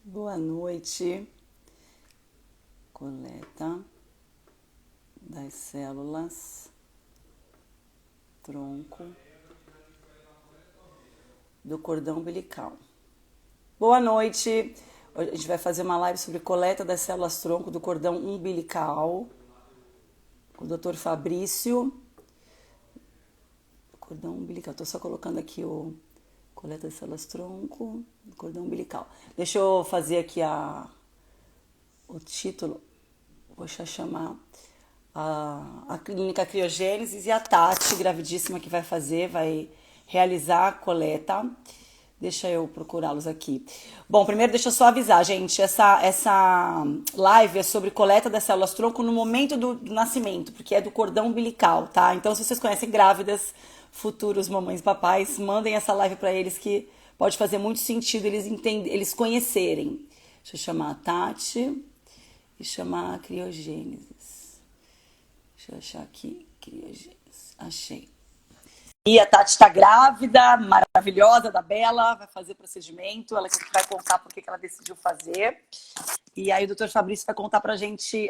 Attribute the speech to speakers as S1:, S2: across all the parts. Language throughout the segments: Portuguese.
S1: Boa noite. Coleta das células tronco do cordão umbilical. Boa noite. A gente vai fazer uma live sobre coleta das células tronco do cordão umbilical com o Dr. Fabrício. Cordão umbilical. Estou só colocando aqui o coleta das células tronco do cordão umbilical. Deixa eu fazer aqui o título. Vou chamar a clínica Criogênesis e a Tati, gravidíssima, que vai realizar a coleta. Deixa eu procurá-los aqui. Bom, primeiro deixa eu só avisar, gente, essa live é sobre coleta das células tronco no momento do nascimento, porque é do cordão umbilical, tá? Então, se vocês conhecem grávidas, futuros mamães e papais, mandem essa live para eles que pode fazer muito sentido eles conhecerem. Deixa eu chamar a Tati e chamar a Criogênesis. Deixa eu achar aqui, Criogênesis. Achei. E a Tati está grávida, maravilhosa, da Bela, vai fazer procedimento, ela que vai contar por que ela decidiu fazer. E aí o Dr. Fabrício vai contar pra gente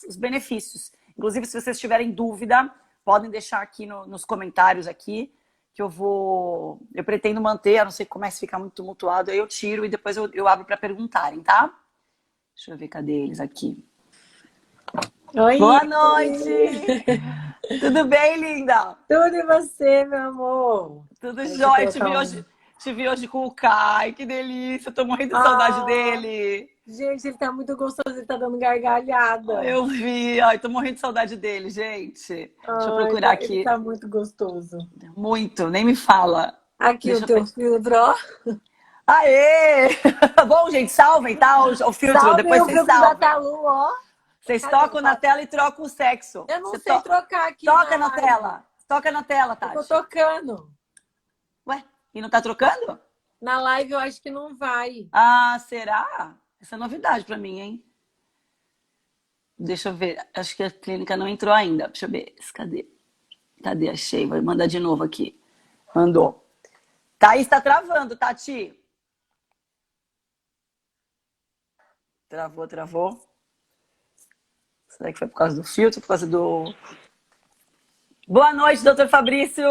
S1: os benefícios. Inclusive, se vocês tiverem dúvida, podem deixar aqui nos comentários aqui, que eu pretendo manter, a não ser que comece a ficar muito tumultuado, aí eu tiro e depois eu abro para perguntarem, tá? Deixa eu ver, cadê eles aqui?
S2: Oi!
S1: Boa noite! Tudo bem, linda?
S2: Tudo e você, meu amor?
S1: Tudo jóia. Te vi hoje com o Kai, que delícia. Eu tô morrendo de saudade dele.
S2: Gente, ele tá muito gostoso, ele tá dando gargalhada.
S1: Eu vi. Ai, tô morrendo de saudade dele, gente. Deixa eu procurar aqui.
S2: Ele tá muito gostoso.
S1: Muito, nem me fala.
S2: Aqui o teu filtro, ó.
S1: Aê! Bom, gente, salvem, tá? O filtro,
S2: Salve
S1: depois
S2: o
S1: vocês
S2: filtro da
S1: salvem.
S2: Talu, ó.
S1: Vocês tocam na tela e trocam o sexo.
S2: Eu não sei trocar aqui.
S1: Toca na tela. Toca na tela, Tati.
S2: Eu tô tocando.
S1: Ué, e não tá trocando?
S2: Na live eu acho que não vai.
S1: Ah, será? Essa é novidade pra mim, hein? Deixa eu ver. Acho que a clínica não entrou ainda. Deixa eu ver. Cadê? Cadê? Achei. Vou mandar de novo aqui. Mandou. Thaís tá travando, Tati. Travou. Será que foi por causa do filtro? Por causa do... Boa noite, doutor Fabrício.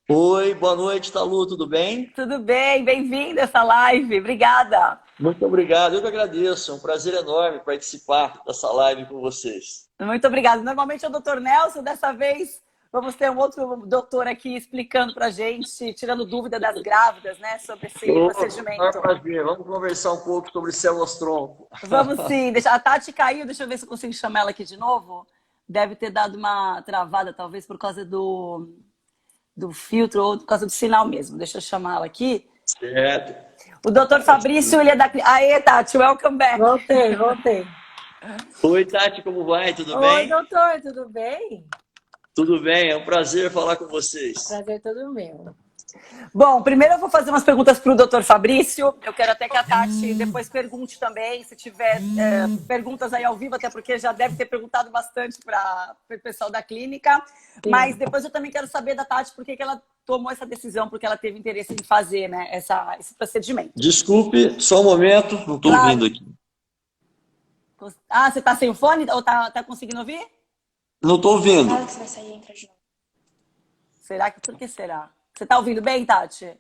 S3: Oi, boa noite, Talu, tudo bem?
S1: Tudo bem, bem-vindo a essa live. Obrigada.
S3: Muito obrigado, eu que agradeço. É um prazer enorme participar dessa live com vocês.
S1: Muito obrigada. Normalmente é o doutor Nelson, dessa vez vamos ter um outro doutor aqui explicando pra gente, tirando dúvida das grávidas, né, sobre esse procedimento.
S3: Prazer. Vamos conversar um pouco sobre células tronco.
S1: Vamos sim. A Tati caiu, deixa eu ver se eu consigo chamar ela aqui de novo. Deve ter dado uma travada, talvez por causa do filtro ou por causa do sinal mesmo. Deixa eu chamar ela aqui.
S3: Certo.
S1: O doutor Fabrício, ele é da... Aê, Tati, welcome back.
S2: Voltei.
S3: Oi, Tati, como vai? Tudo
S2: Oi,
S3: bem?
S2: doutor, tudo bem?
S3: Tudo bem, é um prazer falar com vocês.
S2: Prazer todo meu.
S1: Bom, primeiro eu vou fazer umas perguntas para o doutor Fabrício. Eu quero até que a Tati depois pergunte também, se tiver perguntas aí ao vivo, até porque já deve ter perguntado bastante para o pessoal da clínica. Sim. Mas depois eu também quero saber da Tati por que ela tomou essa decisão, porque ela teve interesse em fazer, né, esse procedimento.
S3: Desculpe, só um momento, não estou ouvindo aqui.
S1: Ah, você está sem o fone ou tá conseguindo ouvir?
S3: Não estou ouvindo.
S4: Fala que você vai sair e entra de novo.
S1: Será que... Por que será? Você está ouvindo bem, Tati?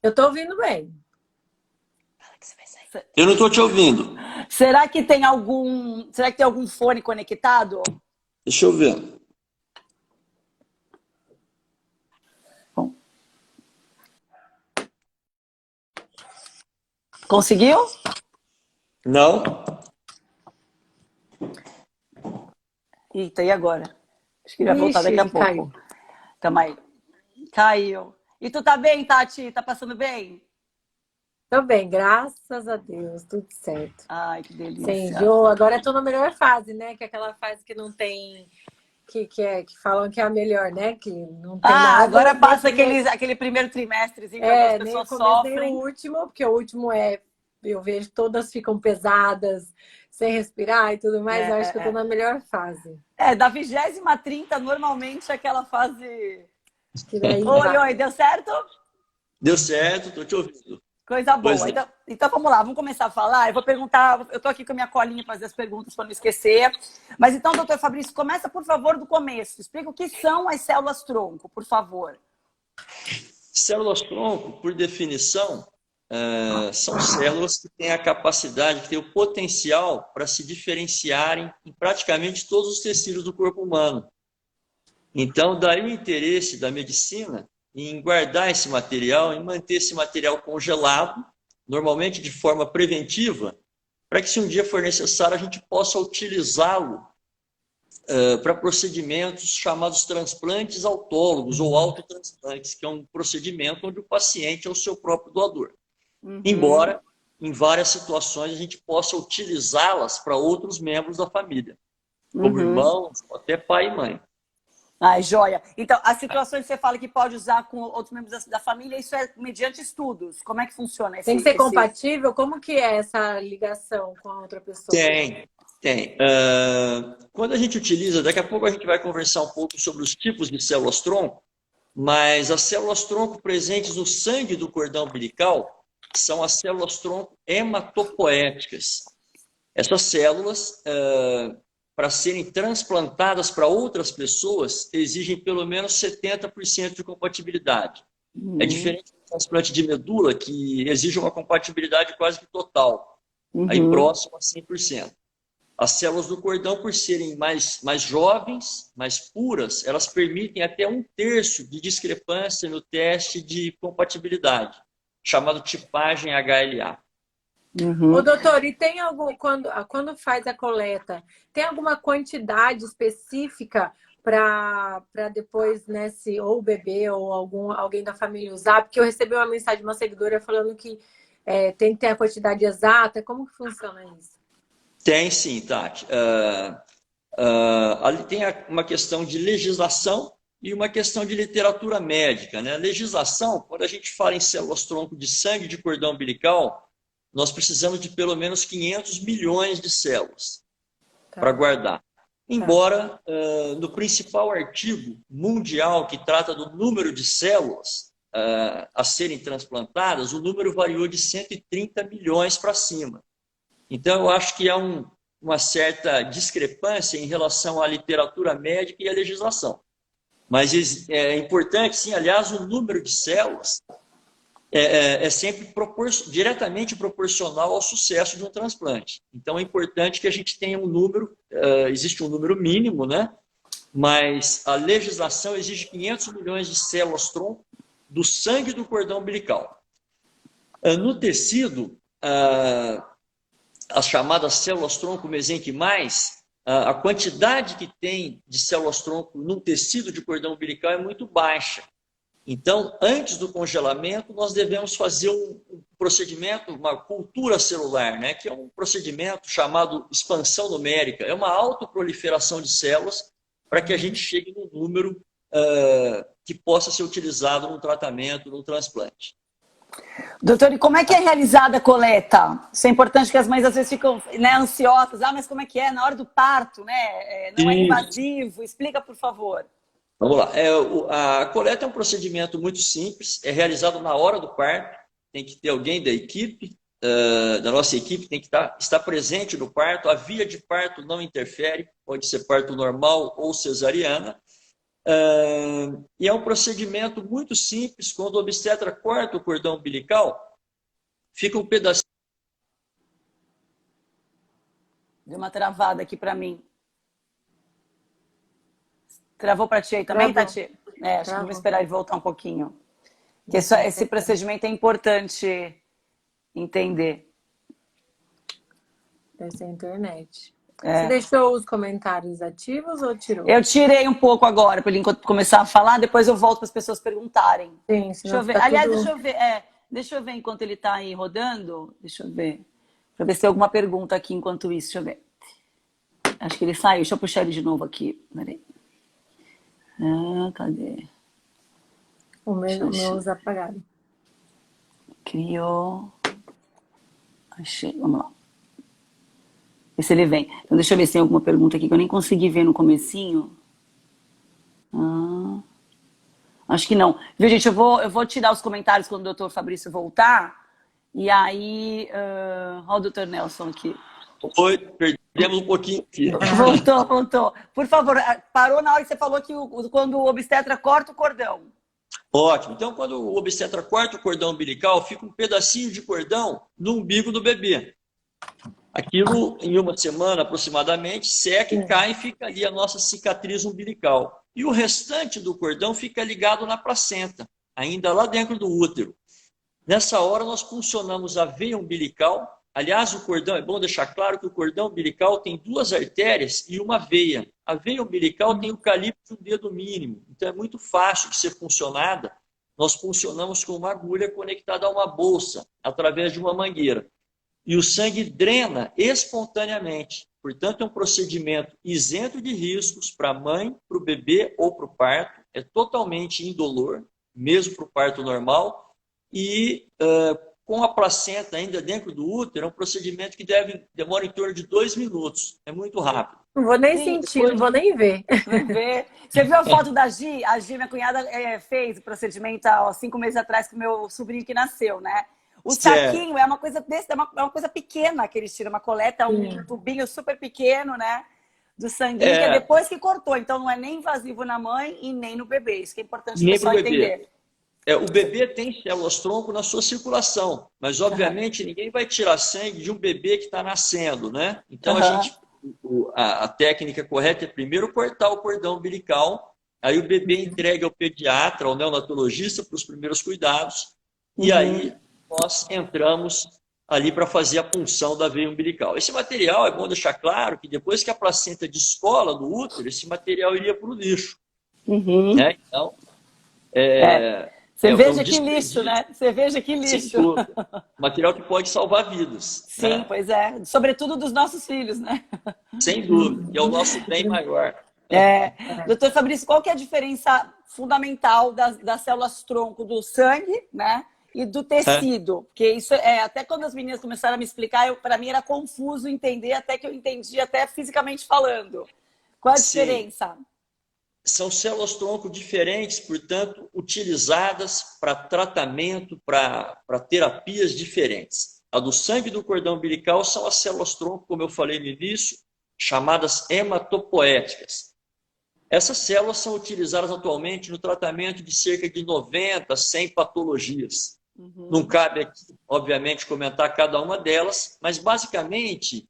S2: Eu tô ouvindo bem.
S4: Fala que você vai sair.
S3: Eu não estou te ouvindo.
S1: Será que tem algum fone conectado?
S3: Deixa eu ver.
S1: Bom. Conseguiu?
S3: Não.
S1: Eita, e agora? Acho que ele vai voltar daqui a pouco.
S2: Caiu.
S1: Calma aí. Caiu. E tu tá bem, Tati? Tá passando bem?
S2: Tô bem, graças a Deus, tudo certo.
S1: Ai, que delícia.
S2: Sem enjoo. Agora eu tô na melhor fase, né? Que é aquela fase que não tem... Que falam que é a melhor, né? Que não tem nada.
S1: Agora passa aquele primeiro trimestre, em que as pessoas sofrem.
S2: Nem o último, porque o último eu vejo que todas ficam pesadas, sem respirar e tudo mais. Eu acho que eu tô na melhor fase.
S1: Da 20ª à 30ª, normalmente é aquela fase...
S2: Que daí
S1: Oi, deu certo?
S3: Deu certo, estou te ouvindo.
S1: Coisa
S3: Pois
S1: boa.
S3: é.
S1: Então vamos lá, vamos começar a falar. Eu vou perguntar, eu estou aqui com a minha colinha para fazer as perguntas para não esquecer. Mas então, doutor Fabrício, começa, por favor, do começo. Explica o que são as células-tronco, por favor.
S3: Células-tronco, por definição, são células que têm a capacidade, que têm o potencial para se diferenciarem em praticamente todos os tecidos do corpo humano. Então, daí o interesse da medicina em guardar esse material, em manter esse material congelado, normalmente de forma preventiva, para que se um dia for necessário a gente possa utilizá-lo para procedimentos chamados transplantes autólogos ou autotransplantes, que é um procedimento onde o paciente é o seu próprio doador. Embora, em várias situações, a gente possa utilizá-las para outros membros da família, como irmãos, até pai e mãe.
S1: Ai, joia. Então, as situações que você fala que pode usar com outros membros da família, isso é mediante estudos. Como é que funciona esse?
S2: Tem que ser compatível? Como que é essa ligação com a outra pessoa?
S3: Tem. Quando a gente utiliza, daqui a pouco a gente vai conversar um pouco sobre os tipos de células-tronco, mas as células-tronco presentes no sangue do cordão umbilical são as células-tronco hematopoéticas. Essas células, para serem transplantadas para outras pessoas, exigem pelo menos 70% de compatibilidade. É diferente do transplante de medula, que exige uma compatibilidade quase que total, aí próximo a 100%. As células do cordão, por serem mais jovens, mais puras, elas permitem até 1/3 de discrepância no teste de compatibilidade, chamado tipagem HLA.
S2: Ô, doutor, e tem algum, quando faz a coleta, tem alguma quantidade específica para depois, né, se ou o bebê ou alguém da família usar? Porque eu recebi uma mensagem de uma seguidora falando que tem que ter a quantidade exata. Como que funciona isso?
S3: Tem sim, Tati. Ali tem uma questão de legislação e uma questão de literatura médica, né? Legislação, quando a gente fala em células-tronco de sangue de cordão umbilical, nós precisamos de pelo menos 500 milhões de células para guardar. Embora, no principal artigo mundial que trata do número de células a serem transplantadas, o número variou de 130 milhões para cima. Então, eu acho que há uma certa discrepância em relação à literatura médica e à legislação. Mas é importante, sim, aliás, o número de células é sempre diretamente proporcional ao sucesso de um transplante. Então, é importante que a gente tenha um número, existe um número mínimo, né? Mas a legislação exige 500 milhões de células-tronco do sangue do cordão umbilical. No tecido, as chamadas células-tronco mesenquimais, a quantidade que tem de células-tronco num tecido de cordão umbilical é muito baixa. Então, antes do congelamento, nós devemos fazer um procedimento, uma cultura celular, né? Que é um procedimento chamado expansão numérica. É uma autoproliferação de células para que a gente chegue num número que possa ser utilizado no tratamento, no transplante.
S1: Doutor, e como é que é realizada a coleta? Isso é importante, que as mães às vezes ficam, né, ansiosas. Mas como é que é? Na hora do parto, né? Não é invasivo? Explica, por favor.
S3: Vamos lá. A coleta é um procedimento muito simples, é realizado na hora do parto. Tem que ter alguém da equipe, da nossa equipe, tem que estar presente no parto. A via de parto não interfere, pode ser parto normal ou cesariana. E é um procedimento muito simples. Quando o obstetra corta o cordão umbilical, fica um pedacinho.
S1: Deu uma travada aqui para mim. Travou para ti aí também, Tati? Acho que vou esperar ele voltar um pouquinho. Porque esse procedimento é importante entender.
S2: Deve ser a internet. Você deixou os comentários ativos ou tirou?
S1: Eu tirei um pouco agora, para ele começar a falar, depois eu volto para as pessoas perguntarem.
S2: Sim,
S1: deixa eu ver. Aliás, deixa eu ver enquanto ele está aí rodando. Deixa eu ver. Para ver se tem alguma pergunta aqui enquanto isso. Deixa eu ver. Acho que ele saiu. Deixa eu puxar ele de novo aqui. Peraí. Cadê?
S2: O meu usa apagado.
S1: Criou. Achei. Vamos lá. Ver se ele vem. Então, deixa eu ver se tem alguma pergunta aqui que eu nem consegui ver no comecinho. Acho que não. Viu, gente? Eu vou tirar os comentários quando o doutor Fabrício voltar. E aí, olha o doutor Nelson aqui.
S3: Oi, perdemos um pouquinho aqui.
S1: Voltou, voltou. Por favor, parou na hora que você falou que quando o obstetra corta o cordão.
S3: Ótimo. Então, quando o obstetra corta o cordão umbilical, fica um pedacinho de cordão no umbigo do bebê. Aquilo, em uma semana aproximadamente, seca e cai e fica ali a nossa cicatriz umbilical. E o restante do cordão fica ligado na placenta, ainda lá dentro do útero. Nessa hora, nós puncionamos a veia umbilical. Aliás, o cordão, é bom deixar claro que o cordão umbilical tem 2 artérias e uma veia. A veia umbilical tem o calibre de um dedo mínimo, então é muito fácil de ser funcionada. Nós funcionamos com uma agulha conectada a uma bolsa, através de uma mangueira. E o sangue drena espontaneamente. Portanto, é um procedimento isento de riscos para a mãe, para o bebê ou para o parto. É totalmente indolor, mesmo para o parto normal. E com a placenta ainda dentro do útero, é um procedimento que demora em torno de 2 minutos. É muito rápido.
S2: Não vou nem
S1: Sim,
S2: sentir, não vou nem ver.
S1: Você viu a foto da Gi? A Gi, minha cunhada, fez o procedimento há 5 meses atrás com o meu sobrinho que nasceu, né? O saquinho é uma coisa desse, é uma coisa pequena que eles tiram, uma coleta, um tubinho super pequeno, né? Do sanguinho, que é depois que cortou. Então não é nem invasivo na mãe e nem no bebê. Isso que é importante o pessoal entender.
S3: O bebê tem células-tronco na sua circulação, mas obviamente ninguém vai tirar sangue de um bebê que está nascendo, né? Então a técnica correta é primeiro cortar o cordão umbilical, aí o bebê entrega ao pediatra, ao neonatologista para os primeiros cuidados, e aí nós entramos ali para fazer a punção da veia umbilical. Esse material, é bom deixar claro que depois que a placenta descola do útero, esse material iria para o lixo. Né? Então,
S1: você veja que lixo, né? Você veja que lixo.
S3: Material que pode salvar vidas.
S1: Sim,
S3: né?
S1: Pois é. Sobretudo dos nossos filhos, né?
S3: Sem dúvida. E é o nosso bem maior.
S1: Doutor Fabrício, qual que é a diferença fundamental das células-tronco do sangue, né? E do tecido? Porque isso até quando as meninas começaram a me explicar, para mim era confuso entender, até que eu entendi, até fisicamente falando. Qual a diferença?
S3: São células-tronco diferentes, portanto, utilizadas para tratamento, para terapias diferentes. A do sangue do cordão umbilical são as células-tronco, como eu falei no início, chamadas hematopoéticas. Essas células são utilizadas atualmente no tratamento de cerca de 90 a 100 patologias. Não cabe aqui, obviamente, comentar cada uma delas, mas basicamente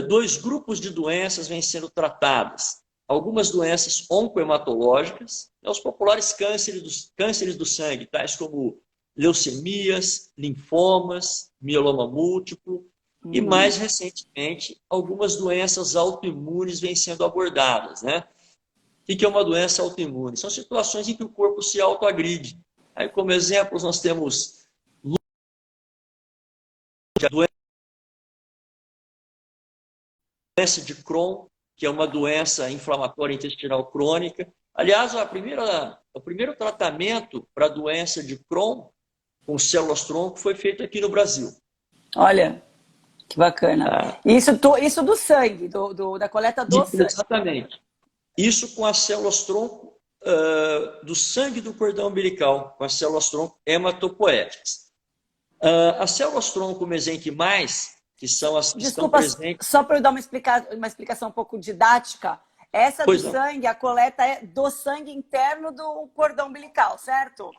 S3: 2 grupos de doenças vêm sendo tratadas. Algumas doenças oncohematológicas, os populares cânceres do sangue, tais como leucemias, linfomas, mieloma múltiplo, e mais recentemente, algumas doenças autoimunes vêm sendo abordadas. Né? O que é uma doença autoimune? São situações em que o corpo se autoagride. Aí, como exemplos, nós temos a doença de Crohn, que é uma doença inflamatória intestinal crônica. Aliás, o primeiro tratamento para a doença de Crohn com células-tronco foi feito aqui no Brasil.
S1: Olha, que bacana. Isso do sangue, da coleta do sangue.
S3: Exatamente. Isso com as células-tronco do sangue do cordão umbilical, com as células-tronco hematopoéticas. As células-tronco mesenquimais, que são as que estão presentes...
S1: Só para eu dar uma explicação um pouco didática, essa do sangue, a coleta é do sangue interno do cordão umbilical, certo?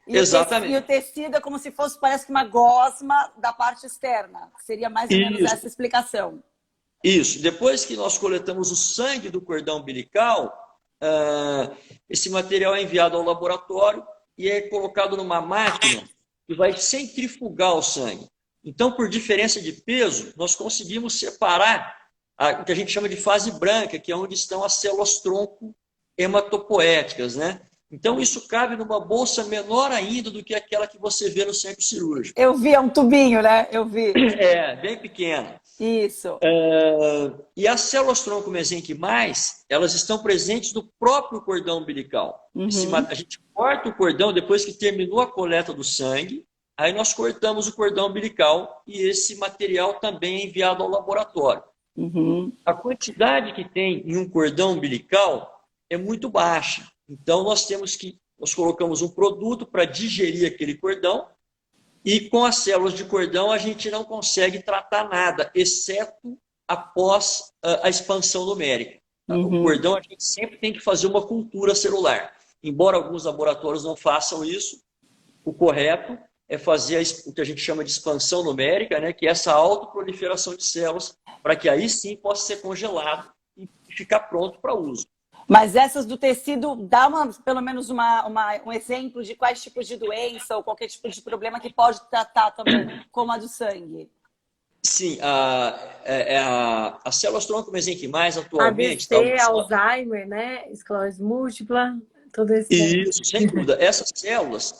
S3: Exatamente.
S1: E o tecido é como se fosse, parece que uma gosma da parte externa. Seria mais ou menos essa explicação.
S3: Isso. Depois que nós coletamos o sangue do cordão umbilical, esse material é enviado ao laboratório e é colocado numa máquina que vai centrifugar o sangue. Então, por diferença de peso, nós conseguimos separar o que a gente chama de fase branca, que é onde estão as células-tronco hematopoéticas, né? Então, isso cabe numa bolsa menor ainda do que aquela que você vê no centro cirúrgico.
S1: Eu vi, é um tubinho, né? Eu vi.
S3: Bem pequena.
S1: Isso.
S3: E as células-tronco mesenquimais, elas estão presentes no próprio cordão umbilical. A gente corta o cordão depois que terminou a coleta do sangue, aí nós cortamos o cordão umbilical e esse material também é enviado ao laboratório. A quantidade que tem em um cordão umbilical é muito baixa. Então, nós colocamos um produto para digerir aquele cordão E com as células de cordão a gente não consegue tratar nada, exceto após a expansão numérica. O cordão a gente sempre tem que fazer uma cultura celular. Embora alguns laboratórios não façam isso, o correto é fazer o que a gente chama de expansão numérica, né, que é essa autoproliferação de células, para que aí sim possa ser congelado e ficar pronto para uso.
S1: Mas essas do tecido, dá pelo menos um exemplo de quais tipos de doença ou qualquer tipo de problema que pode tratar também, como a do sangue.
S3: Sim, as células tronco mesenquimais atualmente...
S2: AVC, Alzheimer, né? Esclerose múltipla, tudo isso.
S3: Isso, sem dúvida. Essas células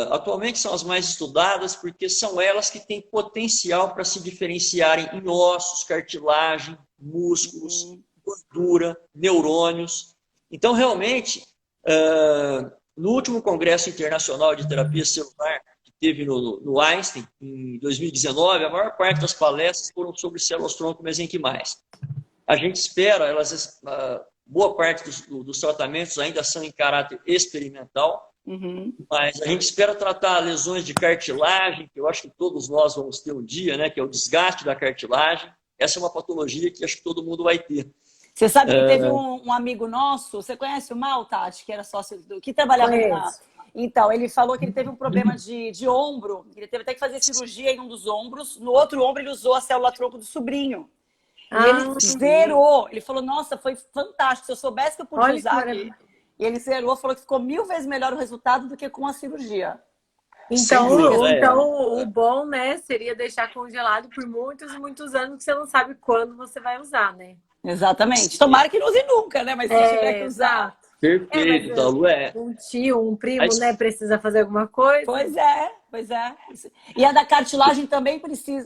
S3: atualmente são as mais estudadas porque são elas que têm potencial para se diferenciarem em ossos, cartilagem, músculos, gordura, neurônios. Então, realmente, no último Congresso Internacional de Terapia Celular, que teve no Einstein, em 2019, a maior parte das palestras foram sobre células tronco mesenquimais. A gente espera, boa parte dos tratamentos ainda são em caráter experimental, mas a gente espera tratar lesões de cartilagem, que eu acho que todos nós vamos ter um dia, né, que é o desgaste da cartilagem. Essa é uma patologia que acho que todo mundo vai ter.
S1: Você sabe que teve um amigo nosso, você conhece o Mal, Tati, que era sócio que trabalhava na... Então, ele falou que ele teve um problema de ombro, ele teve até que fazer cirurgia em um dos ombros, no outro ombro ele usou a célula tronco do sobrinho. E ele zerou, ele falou, nossa, foi fantástico, se eu soubesse que eu podia usar aqui. E ele zerou, falou que ficou 1000 vezes melhor o resultado do que com a cirurgia.
S2: Então o bom, né, seria deixar congelado por muitos e muitos anos, que você não sabe quando você vai usar, né?
S1: Exatamente. Tomara que não use nunca, né? Mas se tiver que usar.
S3: Perfeito, Dalu.
S2: Um tio, um primo, né, precisa fazer alguma coisa.
S1: Pois é. E a da cartilagem também precisa,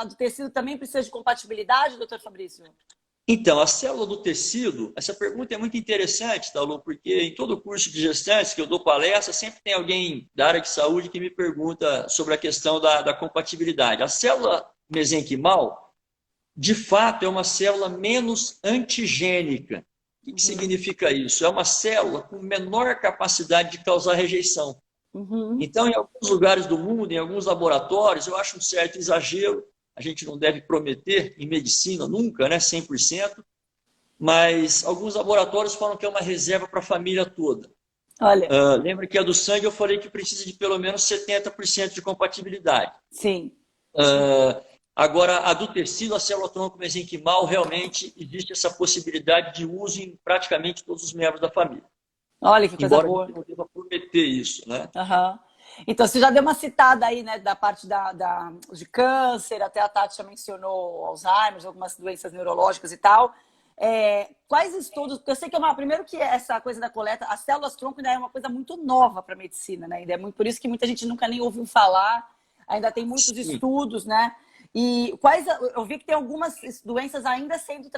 S1: do tecido também precisa de compatibilidade, doutor Fabrício?
S3: Então, a célula do tecido, essa pergunta é muito interessante, Dalu, porque em todo curso de gestantes que eu dou palestra, sempre tem alguém da área de saúde que me pergunta sobre a questão da compatibilidade. A célula mesenquimal, de fato, é uma célula menos antigênica. O que significa isso? É uma célula com menor capacidade de causar rejeição. Então, em alguns lugares do mundo, em alguns laboratórios, eu acho um certo exagero. A gente não deve prometer em medicina nunca, né, 100%, mas alguns laboratórios falam que é uma reserva para a família toda.
S1: Olha.
S3: Lembra que a do sangue eu falei que precisa de pelo menos 70% de compatibilidade.
S1: Sim.
S3: Agora, a do tecido, a célula tronco mesenquimal, realmente existe essa possibilidade de uso em praticamente todos os membros da família.
S1: Olha que coisa
S3: Embora
S1: boa.
S3: a gente não deva prometer isso, né?
S1: Então, você já deu uma citada aí, né, da parte de câncer, até a Tati já mencionou Alzheimer, algumas doenças neurológicas e tal. Quais estudos, porque eu sei que primeiro que essa coisa da coleta, as células tronco ainda é uma coisa muito nova para a medicina, né? Ainda é muito, por isso que muita gente nunca nem ouviu falar, ainda tem muitos estudos, né? E eu vi que tem algumas doenças ainda sendo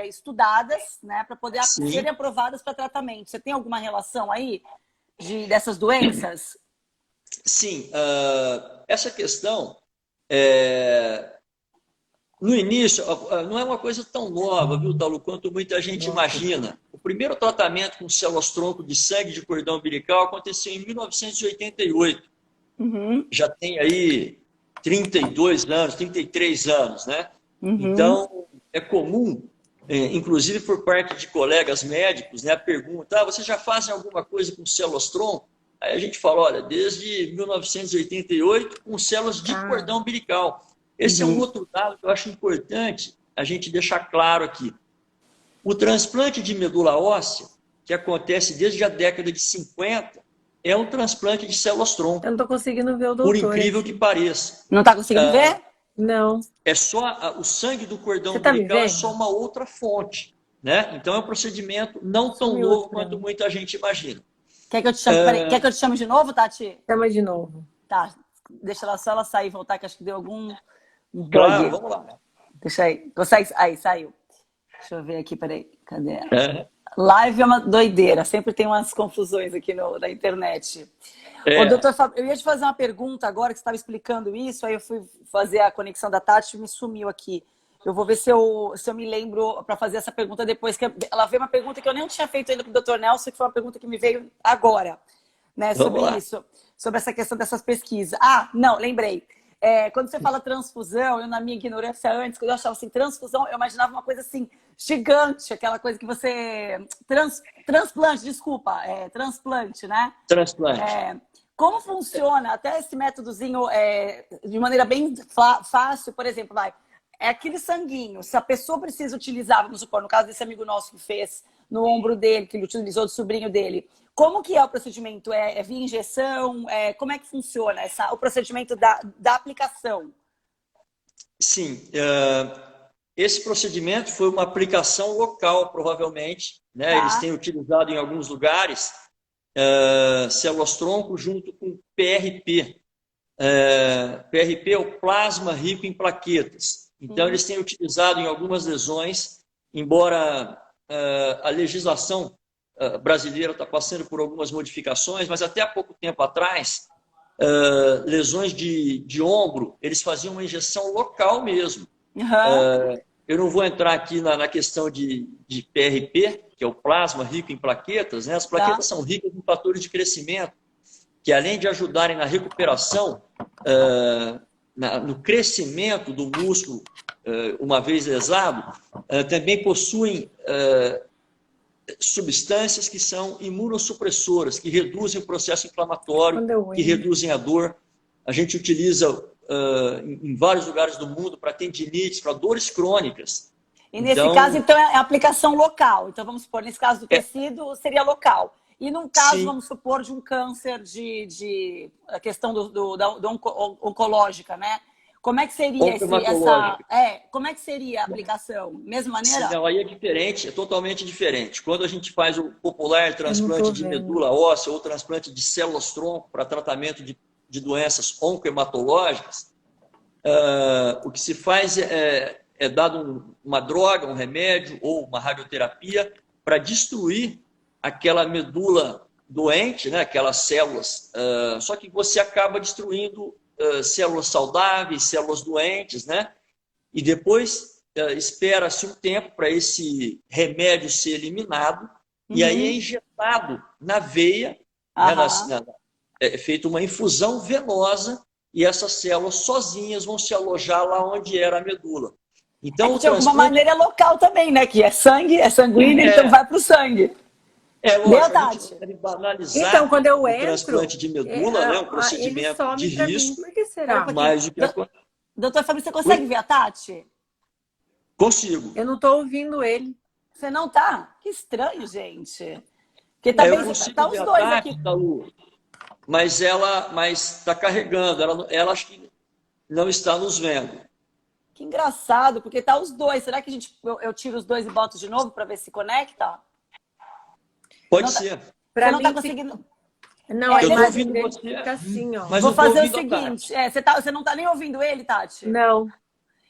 S1: estudadas, né, para poder serem aprovadas para tratamento. Você tem alguma relação aí dessas doenças?
S3: Sim, essa questão, no início, não é uma coisa tão nova, viu, Dalu, quanto muita gente imagina. O primeiro tratamento com células tronco de sangue de cordão umbilical aconteceu em 1988. Já tem aí 32 anos, 33 anos, né? Então, é comum, inclusive por parte de colegas médicos, né, a pergunta, vocês já fazem alguma coisa com células tronco? Aí a gente fala, olha, desde 1988 com células de cordão umbilical. Esse é um outro dado que eu acho importante a gente deixar claro aqui. O transplante de medula óssea, que acontece desde a década de 50, é um transplante de células tronco.
S2: Eu não estou conseguindo ver o doutor.
S3: Por incrível que pareça.
S1: Não está conseguindo ver?
S2: Não.
S3: É só o sangue do cordão umbilical é só uma outra fonte, né? Então é um procedimento não tão novo quanto muita gente imagina.
S1: Quer que eu te chame, quer que eu te chame de novo, Tati?
S2: Chama de novo.
S1: Tá, deixa ela só sair e voltar, que acho que deu algum bug.
S3: Claro, vamos lá.
S1: Deixa aí. Consegue? Aí, saiu. Deixa eu ver aqui, peraí. Cadê ela? Live é uma doideira, sempre tem umas confusões aqui na internet. Ô, doutor Fábio, eu ia te fazer uma pergunta agora, que você estava explicando isso, aí eu fui fazer a conexão da Tati e me sumiu aqui. Eu vou ver se eu me lembro para fazer essa pergunta depois, que ela veio uma pergunta que eu nem tinha feito ainda para o doutor Nelson, que foi uma pergunta que me veio agora, né, sobre isso. sobre essa questão dessas pesquisas. Não, lembrei. Quando você fala transfusão, eu na minha ignorância antes, quando eu achava assim, transfusão, eu imaginava uma coisa assim, gigante, aquela coisa que você... transplante, desculpa, transplante, né?
S3: Transplante.
S1: Como funciona até esse métodozinho de maneira bem fácil, por exemplo, é aquele sanguinho, se a pessoa precisa utilizar, vamos supor, no caso desse amigo nosso que fez no ombro dele, que ele utilizou do sobrinho dele, como que é o procedimento? É via injeção? Como é que funciona o procedimento da aplicação?
S3: Sim, esse procedimento foi uma aplicação local, provavelmente, né?
S1: Tá.
S3: Eles têm utilizado em alguns lugares células-tronco junto com PRP. PRP é o plasma rico em plaquetas. Então, eles têm utilizado em algumas lesões, embora a legislação brasileira está passando por algumas modificações, mas até há pouco tempo atrás, lesões de ombro, eles faziam uma injeção local mesmo. Eu não vou entrar aqui na questão de PRP, que é o plasma rico em plaquetas, né? As plaquetas são ricas em fatores de crescimento, que além de ajudarem na recuperação, no crescimento do músculo, uma vez lesado, também possuem substâncias que são imunossupressoras, que reduzem o processo inflamatório, que reduzem a dor. A gente utiliza em vários lugares do mundo para tendinites, para dores crônicas.
S1: E nesse caso, então, é aplicação local. Então, vamos supor, nesse caso do tecido, seria local. E num caso, vamos supor, de um câncer a questão da oncológica, né? Como é que seria como é que seria a aplicação? Mesma maneira?
S3: Sim, não, aí é diferente, é totalmente diferente. Quando a gente faz o popular transplante de medula óssea ou transplante de células-tronco para tratamento de doenças oncohematológicas, o que se faz é dado uma droga, um remédio ou uma radioterapia para destruir aquela medula doente, né, aquelas células, só que você acaba destruindo células saudáveis, células doentes, né? E depois espera-se um tempo para esse remédio ser eliminado e aí é injetado na veia, né, é feita uma infusão venosa e essas células sozinhas vão se alojar lá onde era a medula. Então,
S1: de alguma maneira local também, né? Que é sangue, é sanguíneo, então vai para o sangue.
S3: Lógico, a gente não deve banalizar
S2: então, quando eu
S3: o
S2: entro,
S3: transplante de medula, né, um procedimento de risco.
S2: Por que será?
S3: Mas o que
S1: Doutor Fábio, você consegue ver a Tati?
S3: Consigo.
S2: Eu não estou ouvindo ele.
S1: Você não tá? Que estranho, gente. Porque tá bem, tá os dois aqui.
S3: Mas está carregando. Ela acho que não está nos vendo.
S1: Que engraçado, porque tá os dois. Será que eu tiro os dois e boto de novo para ver se conecta?
S3: Pode ser.
S1: Você não tá conseguindo...
S2: Não,
S3: eu tô ouvindo você.
S2: Fica assim, ó.
S1: Vou fazer o seguinte. Você não tá nem ouvindo ele, Tati?
S2: Não.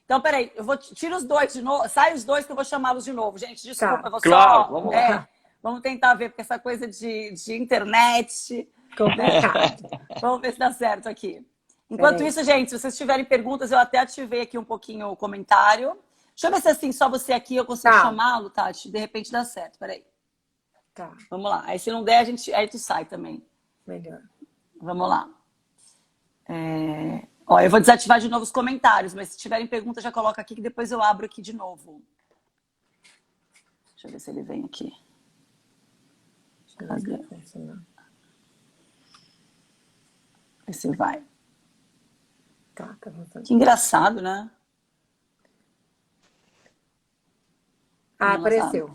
S1: Então, peraí. Eu vou tirar os dois de novo. Sai os dois que eu vou chamá-los de novo. Gente, desculpa.
S2: Tá.
S3: Claro, vamos lá.
S1: Vamos tentar ver, porque essa coisa de internet...
S2: Complicado.
S1: Vamos ver se dá certo aqui. Enquanto isso, gente, se vocês tiverem perguntas, eu até ativei aqui um pouquinho o comentário. Deixa eu ver se assim, só você aqui eu consigo chamá-lo, Tati. De repente dá certo. Peraí.
S2: Tá.
S1: Vamos lá. Aí se não der, aí tu sai também.
S2: Melhor.
S1: Vamos lá. Eu vou desativar de novo os comentários, mas se tiverem perguntas, já coloca aqui que depois eu abro aqui de novo. Deixa eu ver se ele vem aqui. Cadê? Esse vai.
S2: Tá voltando.
S1: Que engraçado, né?
S2: Apareceu.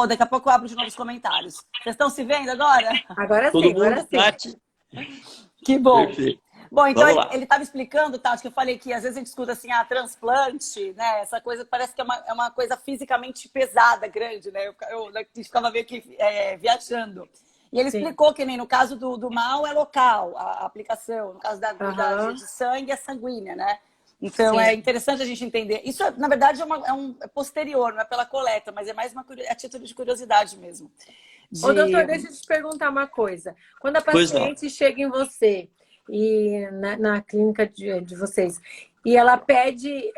S1: Daqui a pouco eu abro de novo os comentários. Vocês estão se vendo agora?
S2: Agora
S3: Todo
S2: sim,
S3: mundo,
S2: agora sim.
S3: Tati.
S1: Que bom.
S3: Perfeito.
S1: Bom, então
S3: Vamos
S1: ele estava explicando, Tati, que eu falei que às vezes a gente escuta assim, transplante, né? Essa coisa parece que é uma coisa fisicamente pesada, grande, né? Eu ficava meio que viajando. E ele explicou que nem no caso do mal é local, a aplicação. No caso de sangue é sanguínea, né? Então é interessante a gente entender. Isso, na verdade, é posterior, não é pela coleta, mas é mais a título de curiosidade mesmo.
S2: Ô, doutor, deixa eu te perguntar uma coisa. Quando a paciente chega em você e na clínica de vocês e ela pede,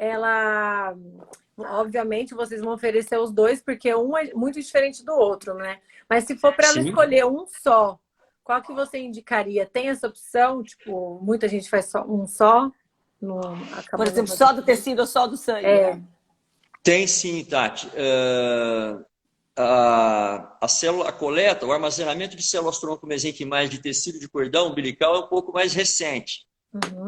S2: obviamente vocês vão oferecer os dois porque um é muito diferente do outro, né? Mas se for para ela escolher um só, Qual que você indicaria? Tem essa opção? Tipo, muita gente faz só um só? No,
S1: Por exemplo, só do tecido ou só do sangue?
S3: Tem sim, Tati. A célula, a coleta, o armazenamento de células tronco mesenquimais de tecido de cordão umbilical é um pouco mais recente.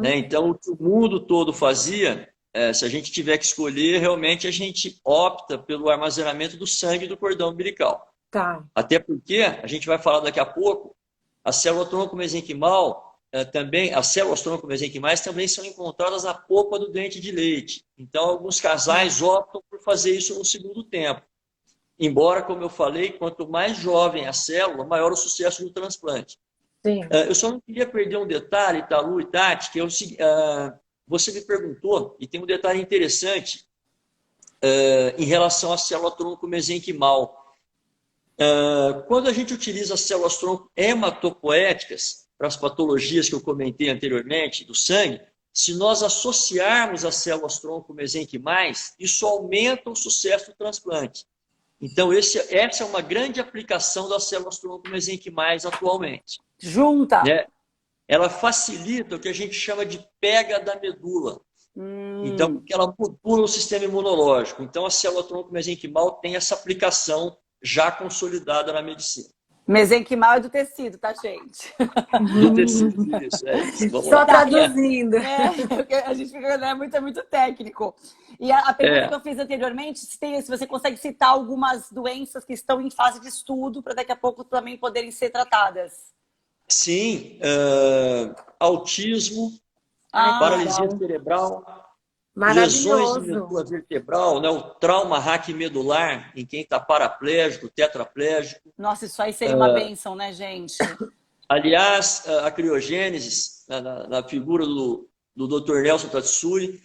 S3: Né? Então, o que o mundo todo fazia, se a gente tiver que escolher, realmente a gente opta pelo armazenamento do sangue do cordão umbilical.
S2: Tá.
S3: Até porque, a gente vai falar daqui a pouco, a célula tronco mesenquimal também, as células tronco mesenquimais também são encontradas na polpa do dente de leite. Então, alguns casais optam por fazer isso no segundo tempo. Embora, como eu falei, quanto mais jovem a célula, maior o sucesso do transplante.
S2: Sim.
S3: Eu só não queria perder um detalhe, Talu e Tati, que você me perguntou, e tem um detalhe interessante em relação à célula tronco mesenquimal. Quando a gente utiliza as células tronco hematopoéticas para as patologias que eu comentei anteriormente do sangue, se nós associarmos as células tronco mesenquimais, isso aumenta o sucesso do transplante. Então, essa é uma grande aplicação das células tronco mesenquimais atualmente.
S1: Junta!
S3: Né? Ela facilita o que a gente chama de pega da medula. Então, porque ela modula o sistema imunológico. Então, a célula tronco mesenquimal tem essa aplicação já consolidada na medicina.
S1: Mesenquimal é do tecido, tá, gente?
S3: Do tecido, isso. Vamos
S2: Só
S3: lá.
S2: traduzindo.
S1: Porque a gente fica, né, muito técnico. E a pergunta que eu fiz anteriormente, se você consegue citar algumas doenças que estão em fase de estudo para daqui a pouco também poderem ser tratadas.
S3: Sim, autismo, paralisia cerebral, lesões de medula vertebral, né, o trauma raquimedular em quem está paraplégico, tetraplégico.
S1: Nossa, isso aí seria uma bênção, né, gente?
S3: Aliás, a criogênese, na figura do Dr. Nelson Tatsui,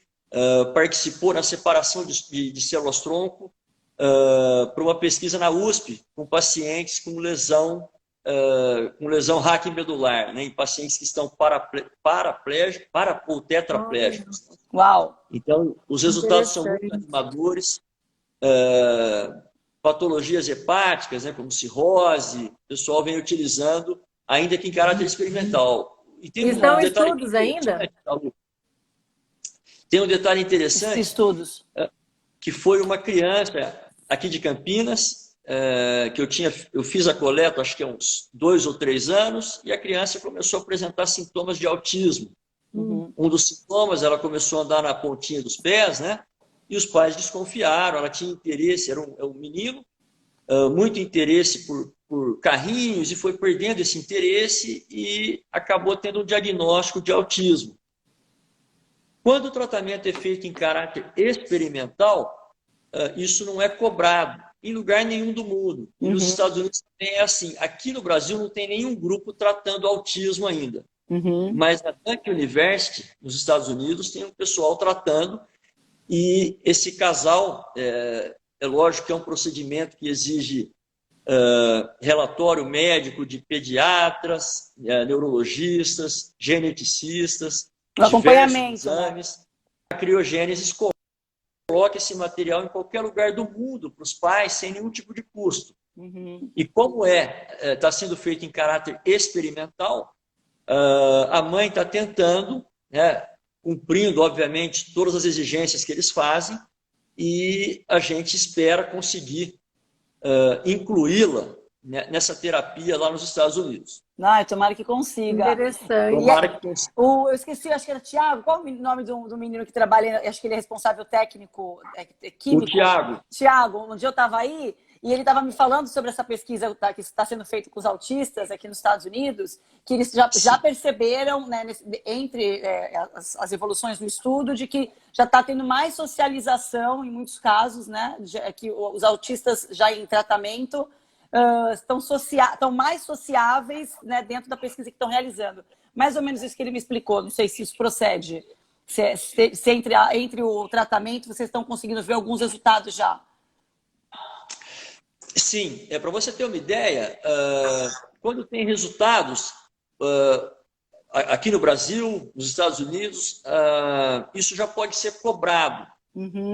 S3: participou na separação de células-tronco para uma pesquisa na USP com pacientes com lesão raquimedular, né, em pacientes que estão paraplégicos ou tetraplégicos.
S1: Uau!
S3: Então, os resultados são muito animadores. Patologias hepáticas, né, como cirrose, o pessoal vem utilizando, ainda que em caráter experimental. E tem
S2: Estão estudos ainda?
S3: Tem um detalhe interessante,
S1: estudos,
S3: que foi uma criança aqui de Campinas, que eu fiz a coleta, acho que há uns 2 ou 3 anos, e a criança começou a apresentar sintomas de autismo. Um dos sintomas, ela começou a andar na pontinha dos pés, né? E os pais desconfiaram, ela tinha interesse, era um menino, muito interesse por carrinhos, e foi perdendo esse interesse e acabou tendo um diagnóstico de autismo. Quando o tratamento é feito em caráter experimental, isso não é cobrado em lugar nenhum do mundo. E nos Estados Unidos também é assim. Aqui no Brasil não tem nenhum grupo tratando autismo ainda. Mas na Duke University, nos Estados Unidos, tem um pessoal tratando. E esse casal, é lógico que é um procedimento que exige relatório médico de pediatras, neurologistas, geneticistas,
S1: acompanhamento,
S3: exames. Né? A criogênese coloca esse material em qualquer lugar do mundo para os pais sem nenhum tipo de custo. E como está sendo feito em caráter experimental, a mãe está tentando, né, cumprindo, obviamente, todas as exigências que eles fazem, e a gente espera conseguir incluí-la nessa terapia lá nos Estados Unidos.
S1: Tomara que consiga.
S2: Interessante.
S3: Tomara que consiga.
S1: Eu esqueci, acho que era Tiago. Qual o nome do menino que trabalha? Acho que ele é responsável técnico, químico.
S3: O Tiago.
S1: Tiago, um dia eu estava aí e ele estava me falando sobre essa pesquisa que está sendo feita com os autistas aqui nos Estados Unidos, que eles já perceberam, né, entre as evoluções do estudo, de que já está tendo mais socialização em muitos casos, né, que os autistas já em tratamento estão mais sociáveis, né, dentro da pesquisa que estão realizando. Mais ou menos isso que ele me explicou, não sei se isso procede. Se entre o tratamento vocês estão conseguindo ver alguns resultados já.
S3: Sim, para você ter uma ideia, quando tem resultados aqui no Brasil, nos Estados Unidos, isso já pode ser cobrado.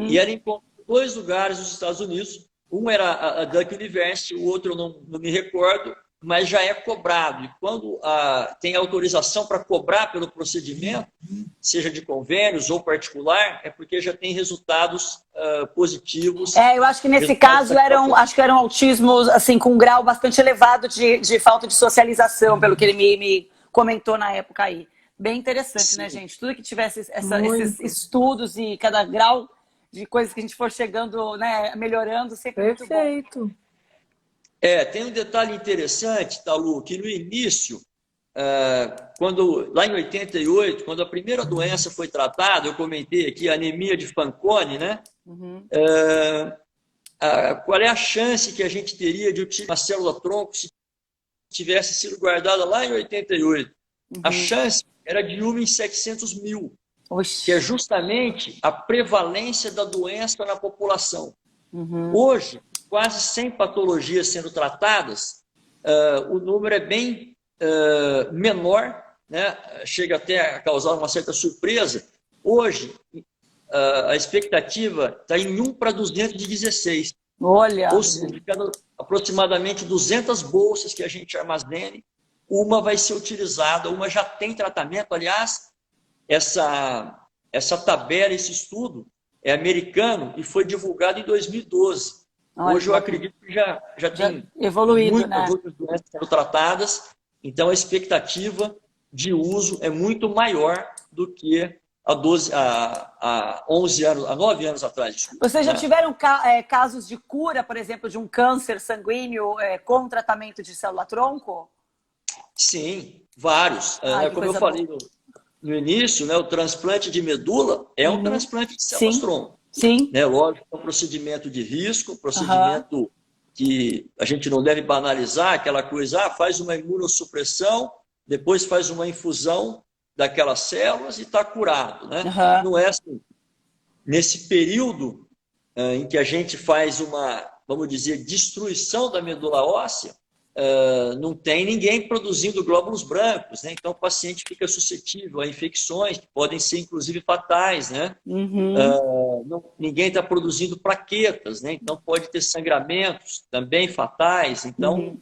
S3: E era em 2 lugares nos Estados Unidos. Um era a Duke University, o outro eu não me recordo, mas já é cobrado. E quando tem autorização para cobrar pelo procedimento, seja de convênios ou particular, é porque já tem resultados positivos.
S1: Eu acho que nesse caso acho que eram autismos assim, com um grau bastante elevado de falta de socialização, pelo que ele me comentou na época aí. Bem interessante, sim, né, gente? Tudo que tivesse esses estudos e cada grau de coisas que a gente for chegando, né, melhorando, sempre
S2: perfeito.
S1: Muito bom.
S3: Tem um detalhe interessante, Talu, que no início, lá em 88, quando a primeira doença foi tratada, eu comentei aqui a anemia de Fanconi, né? Uhum. Qual é a chance que a gente teria de utilizar a célula-tronco se tivesse sido guardada lá em 88? Uhum. A chance era de 1 em 700 mil, oxi, que é justamente a prevalência da doença na população. Uhum. Hoje, quase 100 patologias sendo tratadas, o número é bem menor, né? Chega até a causar uma certa surpresa. Hoje, a expectativa está em 1 para 216.
S1: Olha!
S3: Ou seja, aproximadamente 200 bolsas que a gente armazene, uma vai ser utilizada, uma já tem tratamento. Aliás, essa tabela, esse estudo é americano e foi divulgado em 2012. Olha, hoje eu acredito que já tem
S1: evoluído,
S3: muitas outras doenças sendo tratadas, então a expectativa de uso é muito maior do que há 9 anos atrás. Desculpa,
S1: vocês já tiveram casos de cura, por exemplo, de um câncer sanguíneo com tratamento de célula-tronco?
S3: Sim, vários. Como eu falei no início, né, o transplante de medula é um transplante de células-tronco.
S1: Sim.
S3: Né? Lógico, é um procedimento de risco, procedimento que a gente não deve banalizar, aquela coisa, faz uma imunossupressão, depois faz uma infusão daquelas células e está curado. Né? Não é assim. Nesse período em que a gente faz uma, vamos dizer, destruição da medula óssea, não tem ninguém produzindo glóbulos brancos, né? Então o paciente fica suscetível a infecções que podem ser inclusive fatais, né? Ninguém está produzindo plaquetas, né? Então pode ter sangramentos também fatais. Então,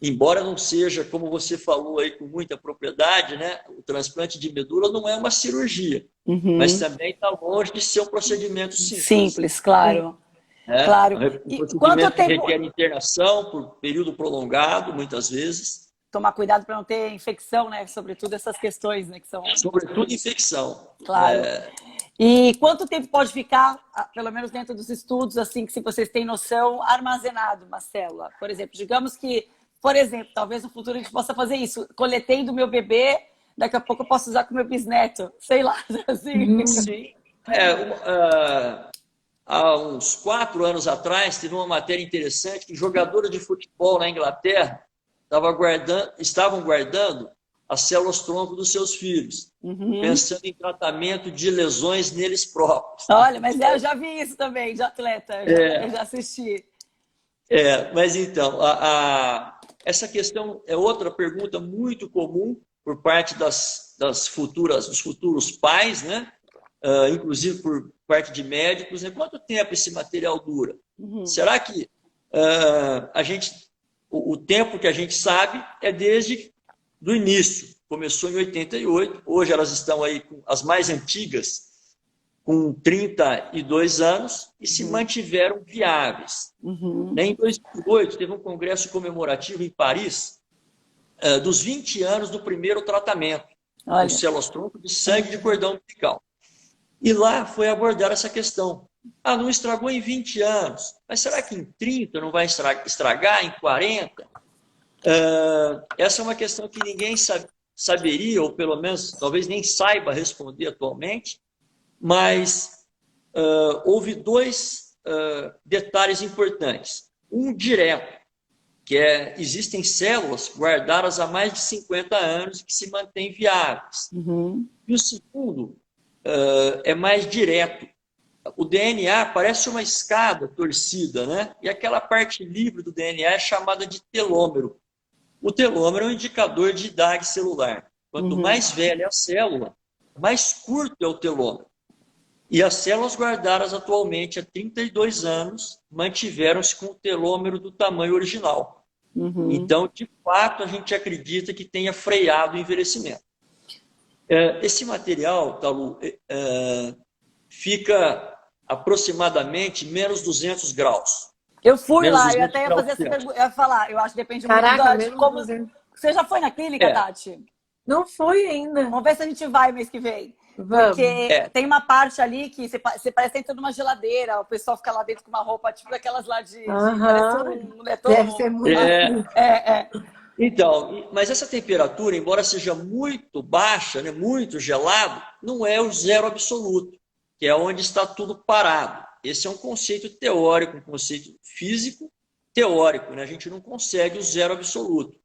S3: embora não seja, como você falou aí com muita propriedade, né? O transplante de medula não é uma cirurgia, mas também está longe de ser um procedimento simples.
S1: Simples, claro. Claro.
S3: E quanto tempo requer internação por período prolongado, muitas vezes.
S1: Tomar cuidado para não ter infecção, né? Sobretudo essas questões, né? Que são...
S3: Sobretudo infecção.
S1: Claro. E quanto tempo pode ficar, pelo menos dentro dos estudos, assim, que se vocês têm noção, armazenado uma célula? Por exemplo, digamos que, talvez no futuro a gente possa fazer isso. Coletei do meu bebê, daqui a pouco eu posso usar com o meu bisneto. Sei lá, assim.
S3: Sim. Há uns 4 anos atrás, teve uma matéria interessante que jogadores de futebol na Inglaterra estavam guardando as células-tronco dos seus filhos, pensando em tratamento de lesões neles próprios.
S1: Olha, mas eu já vi isso também, de atleta, eu já assisti.
S3: Mas então, essa questão é outra pergunta muito comum por parte dos futuros pais, né? Inclusive por parte de médicos, né? Quanto tempo esse material dura? Será que o tempo que a gente sabe é desde do início? Começou em 88, hoje elas estão aí, as mais antigas, com 32 anos e se mantiveram viáveis. Em 2008, teve um congresso comemorativo em Paris dos 20 anos do primeiro tratamento com células-tronco de sangue de cordão umbilical. E lá foi abordar essa questão. Não estragou em 20 anos, mas será que em 30 não vai estragar, em 40? Essa é uma questão que ninguém saberia, ou pelo menos talvez nem saiba responder atualmente, mas houve 2 detalhes importantes. Um direto, que existem células guardadas há mais de 50 anos que se mantêm viáveis. E o segundo é mais direto. O DNA parece uma escada torcida, né? E aquela parte livre do DNA é chamada de telômero. O telômero é um indicador de idade celular. Quanto mais velha é a célula, mais curto é o telômero. E as células guardadas atualmente há 32 anos mantiveram-se com o telômero do tamanho original. Então, de fato, a gente acredita que tenha freado o envelhecimento. Esse material, Talu, fica aproximadamente menos 200 graus.
S1: Eu fui
S3: Menos
S1: lá, eu
S3: 200
S1: até ia
S3: graus
S1: fazer essa
S3: Celsius.
S1: pergunta, eu ia falar, eu acho que depende muito
S2: Caraca,
S1: de
S2: mesmo
S1: como...
S2: 200.
S1: Você já foi na clínica,
S3: É.
S1: Tati?
S2: Não foi ainda.
S1: Vamos ver se a gente vai mês que vem.
S2: Vamos.
S1: Porque tem uma parte ali que você parece dentro de uma geladeira, o pessoal fica lá dentro com uma roupa, tipo daquelas lá de parece um
S2: Deve ser muito.
S3: Então, mas essa temperatura, embora seja muito baixa, né, muito gelado, não é o zero absoluto, que é onde está tudo parado. Esse é um conceito teórico, um conceito físico teórico, né? A gente não consegue o zero absoluto.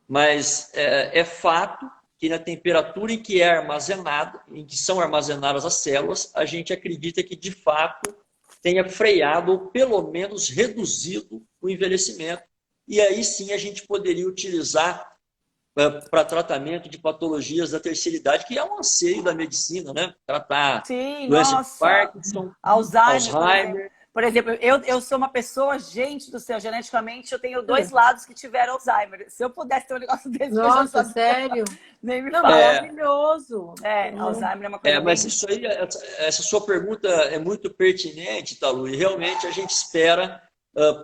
S3: Mas é fato que na temperatura em que é armazenado, em que são armazenadas as células, a gente acredita que de fato tenha freado ou pelo menos reduzido o envelhecimento. E aí sim a gente poderia utilizar para tratamento de patologias da terceira idade, que é um anseio da medicina, né? Tratar doença de Parkinson, Alzheimer.
S1: Por exemplo, eu sou uma pessoa, gente do céu, geneticamente eu tenho 2 lados que tiveram Alzheimer. Se eu pudesse ter um negócio desse,
S2: nossa, sério?
S1: Nem me
S2: fala. Maravilhoso.
S1: Alzheimer é uma coisa
S3: mas isso aí, essa sua pergunta é muito pertinente, Talu, e realmente a gente espera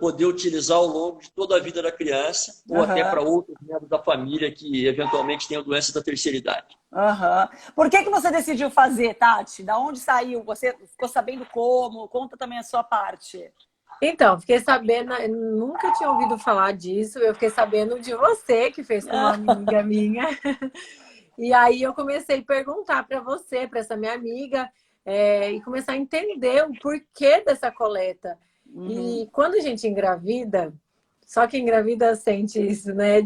S3: poder utilizar ao longo de toda a vida da criança, ou até para outros membros da família que eventualmente tenham doenças da terceira idade.
S1: Por que você decidiu fazer, Tati? Da onde saiu? Você ficou sabendo como? Conta também a sua parte.
S2: Então, fiquei sabendo, nunca tinha ouvido falar disso, eu fiquei sabendo de você, que fez com uma amiga minha. E aí eu comecei a perguntar para você, para essa minha amiga, e começar a entender o porquê dessa coleta. E quando a gente engravida, só que engravida sente isso, né?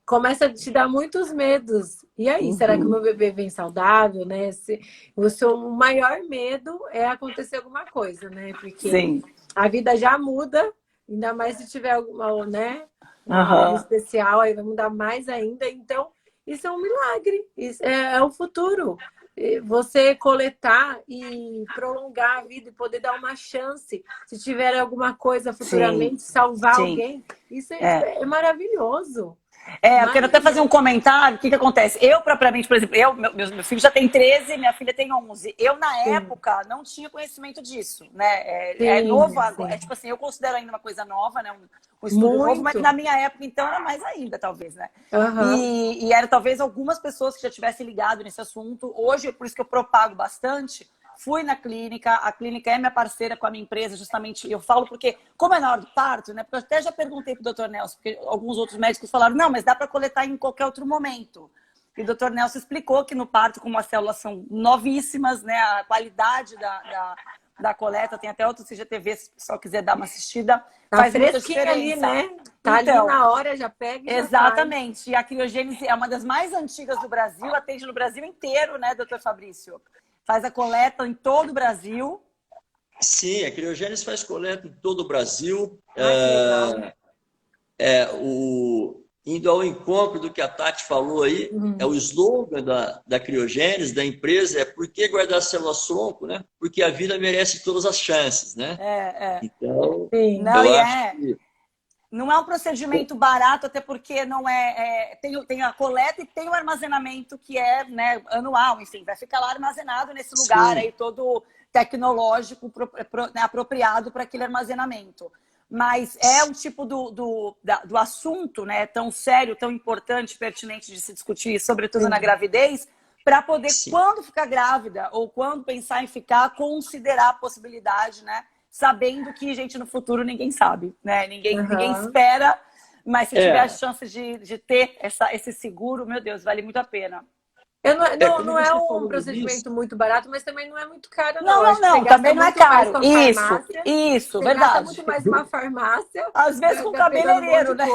S2: Começa a te dar muitos medos. E aí, será que o meu bebê vem saudável, né? O seu maior medo é acontecer alguma coisa, né? Porque a vida já muda, ainda mais se tiver alguma, né? Algo especial, aí vai mudar mais ainda. Então, isso é um milagre. Isso é o futuro. Você coletar e prolongar a vida e poder dar uma chance, se tiver alguma coisa futuramente, salvar alguém, isso é maravilhoso.
S1: Eu quero até fazer um comentário. O que acontece? Eu, propriamente, por exemplo, meu filho já tem 13, minha filha tem 11. Eu, na época, não tinha conhecimento disso, né? É novo agora. É tipo assim, eu considero ainda uma coisa nova, né? Um estudo novo, mas na minha época, então, era mais ainda, talvez, né? E era talvez algumas pessoas que já tivessem ligado nesse assunto. Hoje, por isso que eu propago bastante. Fui na clínica, a clínica é minha parceira com a minha empresa, justamente, eu falo porque, como é na hora do parto, né? Porque eu até já perguntei pro Dr. Nelson, porque alguns outros médicos falaram, não, mas dá para coletar em qualquer outro momento. E o Dr. Nelson explicou que no parto, como as células são novíssimas, né? A qualidade da coleta, tem até outro CGTV, se o pessoal quiser dar uma assistida, faz muita diferença.
S2: Ali, né? Tá ali na hora, já pega e
S1: exatamente. Já e a criogênese é uma das mais antigas do Brasil, atende no Brasil inteiro, né, doutor Fabrício? Faz a coleta em todo o Brasil.
S3: Sim, a criogênese faz coleta em todo o Brasil. Indo ao encontro do que a Tati falou aí, o slogan da criogênese, da empresa, é por que guardar células tronco, né? Porque a vida merece todas as chances, né? Então,
S1: não é um procedimento barato, até porque não tem a coleta e tem o armazenamento que é, né, anual, enfim, vai ficar lá armazenado nesse lugar aí todo tecnológico apropriado para aquele armazenamento. Mas é um tipo do assunto, né, tão sério, tão importante, pertinente de se discutir, sobretudo na gravidez, para poder, quando ficar grávida ou quando pensar em ficar, considerar a possibilidade, né? Sabendo que, gente, no futuro ninguém sabe, né? Ninguém espera, mas se tiver a chance de ter esse seguro, meu Deus, vale muito a pena.
S2: Não é um procedimento muito barato, mas também não é muito caro,
S1: não. Também não é caro. Isso, verdade.
S2: Gasta muito mais uma farmácia.
S1: Às vezes com cabeleireiro, né?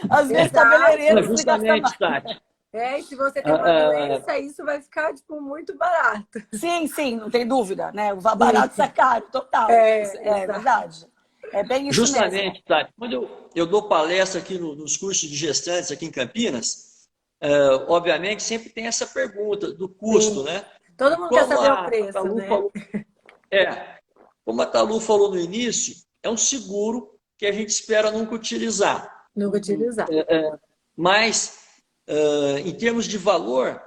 S1: Às vezes cabeleireiro.
S3: Justamente, Tati.
S2: E se você tem uma doença, isso vai ficar, tipo, muito barato.
S1: Sim, não tem dúvida, né? O barato é caro, total. É verdade. É bem isso
S3: justamente,
S1: mesmo.
S3: Tati. Quando eu dou palestra aqui nos cursos de gestantes aqui em Campinas, obviamente sempre tem essa pergunta do custo, né?
S2: Todo mundo quer saber o preço, né?
S3: Como a Talu falou no início, é um seguro que a gente espera nunca utilizar.
S2: Nunca utilizar.
S3: Mas, em termos de valor,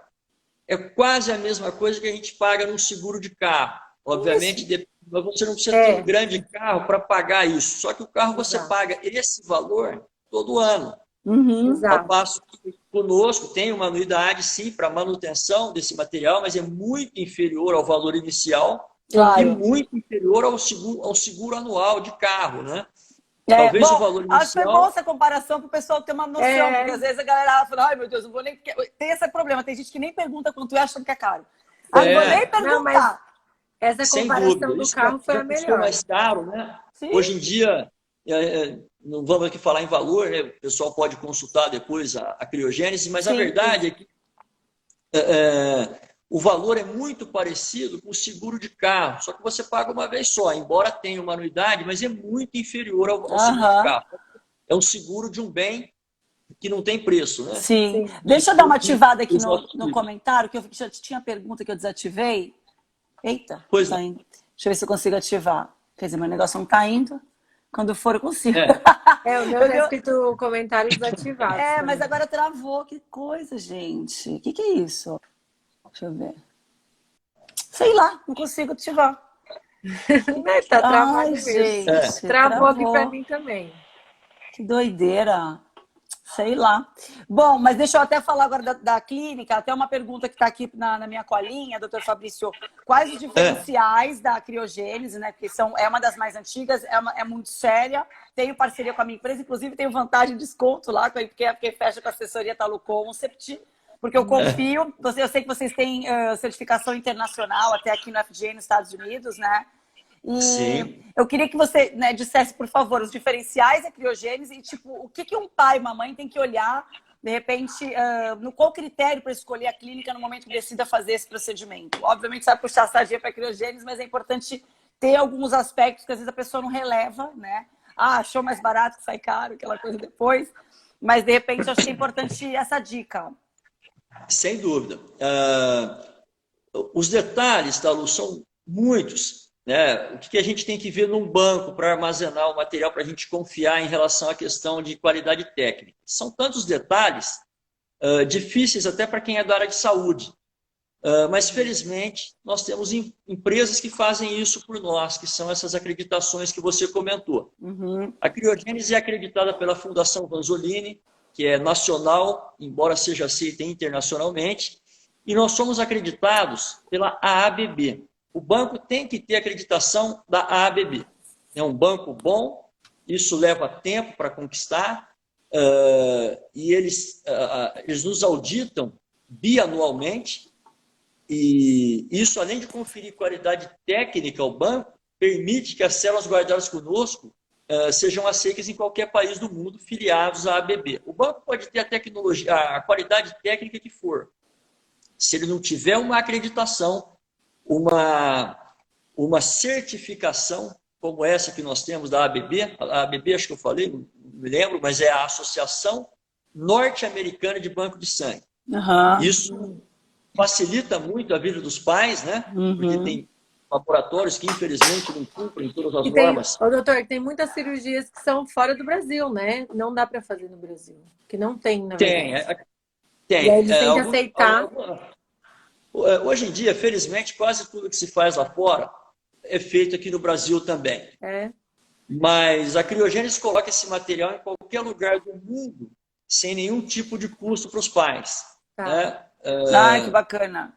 S3: é quase a mesma coisa que a gente paga num seguro de carro. Obviamente, você não precisa ter um grande carro para pagar isso. Só que o carro você paga esse valor todo ano. Ao
S2: Exato.
S3: passo que conosco tem uma anuidade, sim, para manutenção desse material, mas é muito inferior ao valor inicial e muito inferior ao seguro anual de carro, né? Talvez o valor inicial...
S1: Acho que foi bom essa comparação para o pessoal ter uma noção, porque às vezes a galera fala, ai meu Deus, não vou nem... Tem esse problema, tem gente que nem pergunta quanto é, achando que é caro. Não vou nem perguntar.
S2: Não, mas essa comparação do carro foi a melhor.
S3: Mais caro, né?
S1: Sim.
S3: Hoje em dia, não vamos aqui falar em valor, né? O pessoal pode consultar depois a criogênese, mas a verdade é que o valor é muito parecido com o seguro de carro, só que você paga uma vez só, embora tenha uma anuidade, mas é muito inferior ao seguro de carro. É um seguro de um bem que não tem preço, né?
S1: Sim. Deixa eu dar uma ativada aqui no comentário, que eu já tinha pergunta que eu desativei. Eita,
S3: pois
S1: tá indo. Deixa eu ver se eu consigo ativar. Quer dizer, meu negócio não tá indo. Quando for, eu consigo.
S2: O meu tá escrito comentário desativado.
S1: Mas agora travou. Que coisa, gente. O que é isso? Deixa eu ver. Sei lá, não consigo ativar.
S2: Tá travado mesmo.
S1: Gente,
S2: Travou aqui pra mim também.
S1: Que doideira. Sei lá. Bom, mas deixa eu até falar agora da clínica. Até uma pergunta que está aqui na minha colinha, doutor Fabrício. Quais os diferenciais da criogênese, né? Porque é uma das mais antigas, é muito séria. Tenho parceria com a minha empresa, inclusive tenho vantagem de desconto lá, porque fecha com a assessoria Talu Concept. Porque eu confio, eu sei que vocês têm certificação internacional até aqui no FDA nos Estados Unidos, né? E eu queria que você dissesse, por favor, os diferenciais da criogênese e, tipo, o que um pai e uma mãe tem que olhar, de repente, qual critério para escolher a clínica no momento que decida fazer esse procedimento. Obviamente, você vai puxar a sardinha para a criogênese, mas é importante ter alguns aspectos que às vezes a pessoa não releva, né? Achou mais barato que sai caro, aquela coisa depois. Mas, de repente, acho que é importante essa dica.
S3: Sem dúvida. Os detalhes, Talu, são muitos. Né? O que a gente tem que ver num banco para armazenar o material para a gente confiar em relação à questão de qualidade técnica? São tantos detalhes difíceis até para quem é da área de saúde. Mas, felizmente, nós temos empresas que fazem isso por nós, que são essas acreditações que você comentou. A criogênese é acreditada pela Fundação Vanzolini, que é nacional, embora seja aceita internacionalmente, e nós somos acreditados pela AABB. O banco tem que ter acreditação da AABB. É um banco bom, isso leva tempo para conquistar, e eles nos auditam bianualmente, e isso, além de conferir qualidade técnica ao banco, permite que as células guardadas conosco sejam aceitas em qualquer país do mundo filiados à AABB. O banco pode ter a tecnologia, a qualidade técnica que for. Se ele não tiver uma acreditação, uma certificação como essa que nós temos da AABB, a AABB acho que eu falei, não me lembro, mas é a Associação Norte-Americana de Banco de Sangue. Isso facilita muito a vida dos pais, né? Porque tem laboratórios que infelizmente não cumprem todas as normas.
S2: Doutor, tem muitas cirurgias que são fora do Brasil, né? Não dá para fazer no Brasil, que não tem, na verdade.
S3: Tem.
S2: E aí eles têm que aceitar.
S3: Hoje em dia, felizmente, quase tudo que se faz lá fora é feito aqui no Brasil também. Mas a criogênese coloca esse material em qualquer lugar do mundo sem nenhum tipo de custo para os pais. Né?
S1: Que bacana.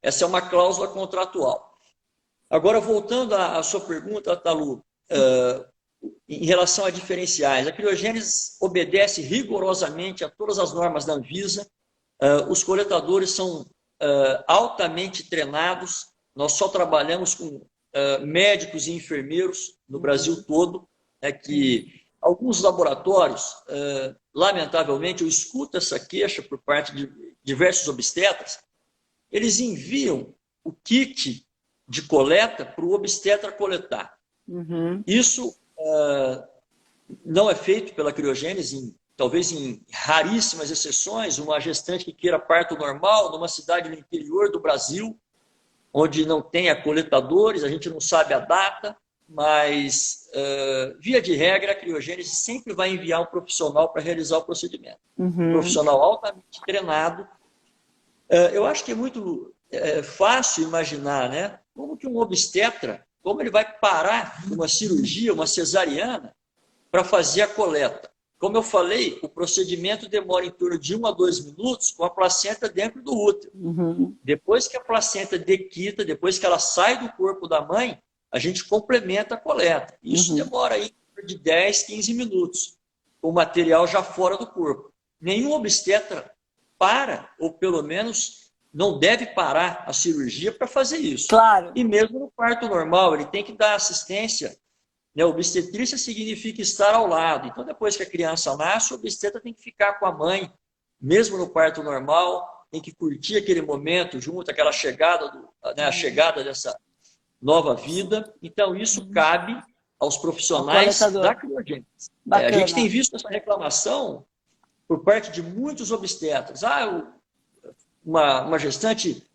S3: Essa é uma cláusula contratual. Agora, voltando à sua pergunta, Talu, em relação a diferenciais, a criogênese obedece rigorosamente a todas as normas da Anvisa. Os coletadores são altamente treinados. Nós só trabalhamos com médicos e enfermeiros no Brasil todo, que alguns laboratórios, lamentavelmente, eu escuto essa queixa por parte de diversos obstetras, eles enviam o kit de coleta para o obstetra coletar. Isso não é feito pela criogênese, talvez em raríssimas exceções, uma gestante que queira parto normal numa cidade no interior do Brasil, onde não tenha coletadores, a gente não sabe a data, mas, via de regra, a criogênese sempre vai enviar um profissional para realizar o procedimento. Um profissional altamente treinado. Eu acho que é muito fácil imaginar, né? Como que um obstetra, como ele vai parar uma cirurgia, uma cesariana, para fazer a coleta. Como eu falei, o procedimento demora em torno de 1 a 2 minutos com a placenta dentro do útero. Depois que a placenta dequita, depois que ela sai do corpo da mãe, a gente complementa a coleta. Isso demora aí de 10, 15 minutos, com o material já fora do corpo. Nenhum obstetra para, ou pelo menos não deve parar a cirurgia para fazer isso.
S1: Claro.
S3: E mesmo no parto normal, ele tem que dar assistência. Né? Obstetrícia significa estar ao lado. Então, depois que a criança nasce, o obstetra tem que ficar com a mãe, mesmo no parto normal, tem que curtir aquele momento junto, aquela chegada, a chegada dessa nova vida. Então, isso cabe aos profissionais da criogênese. A gente tem visto essa reclamação por parte de muitos obstetras. Uma gestante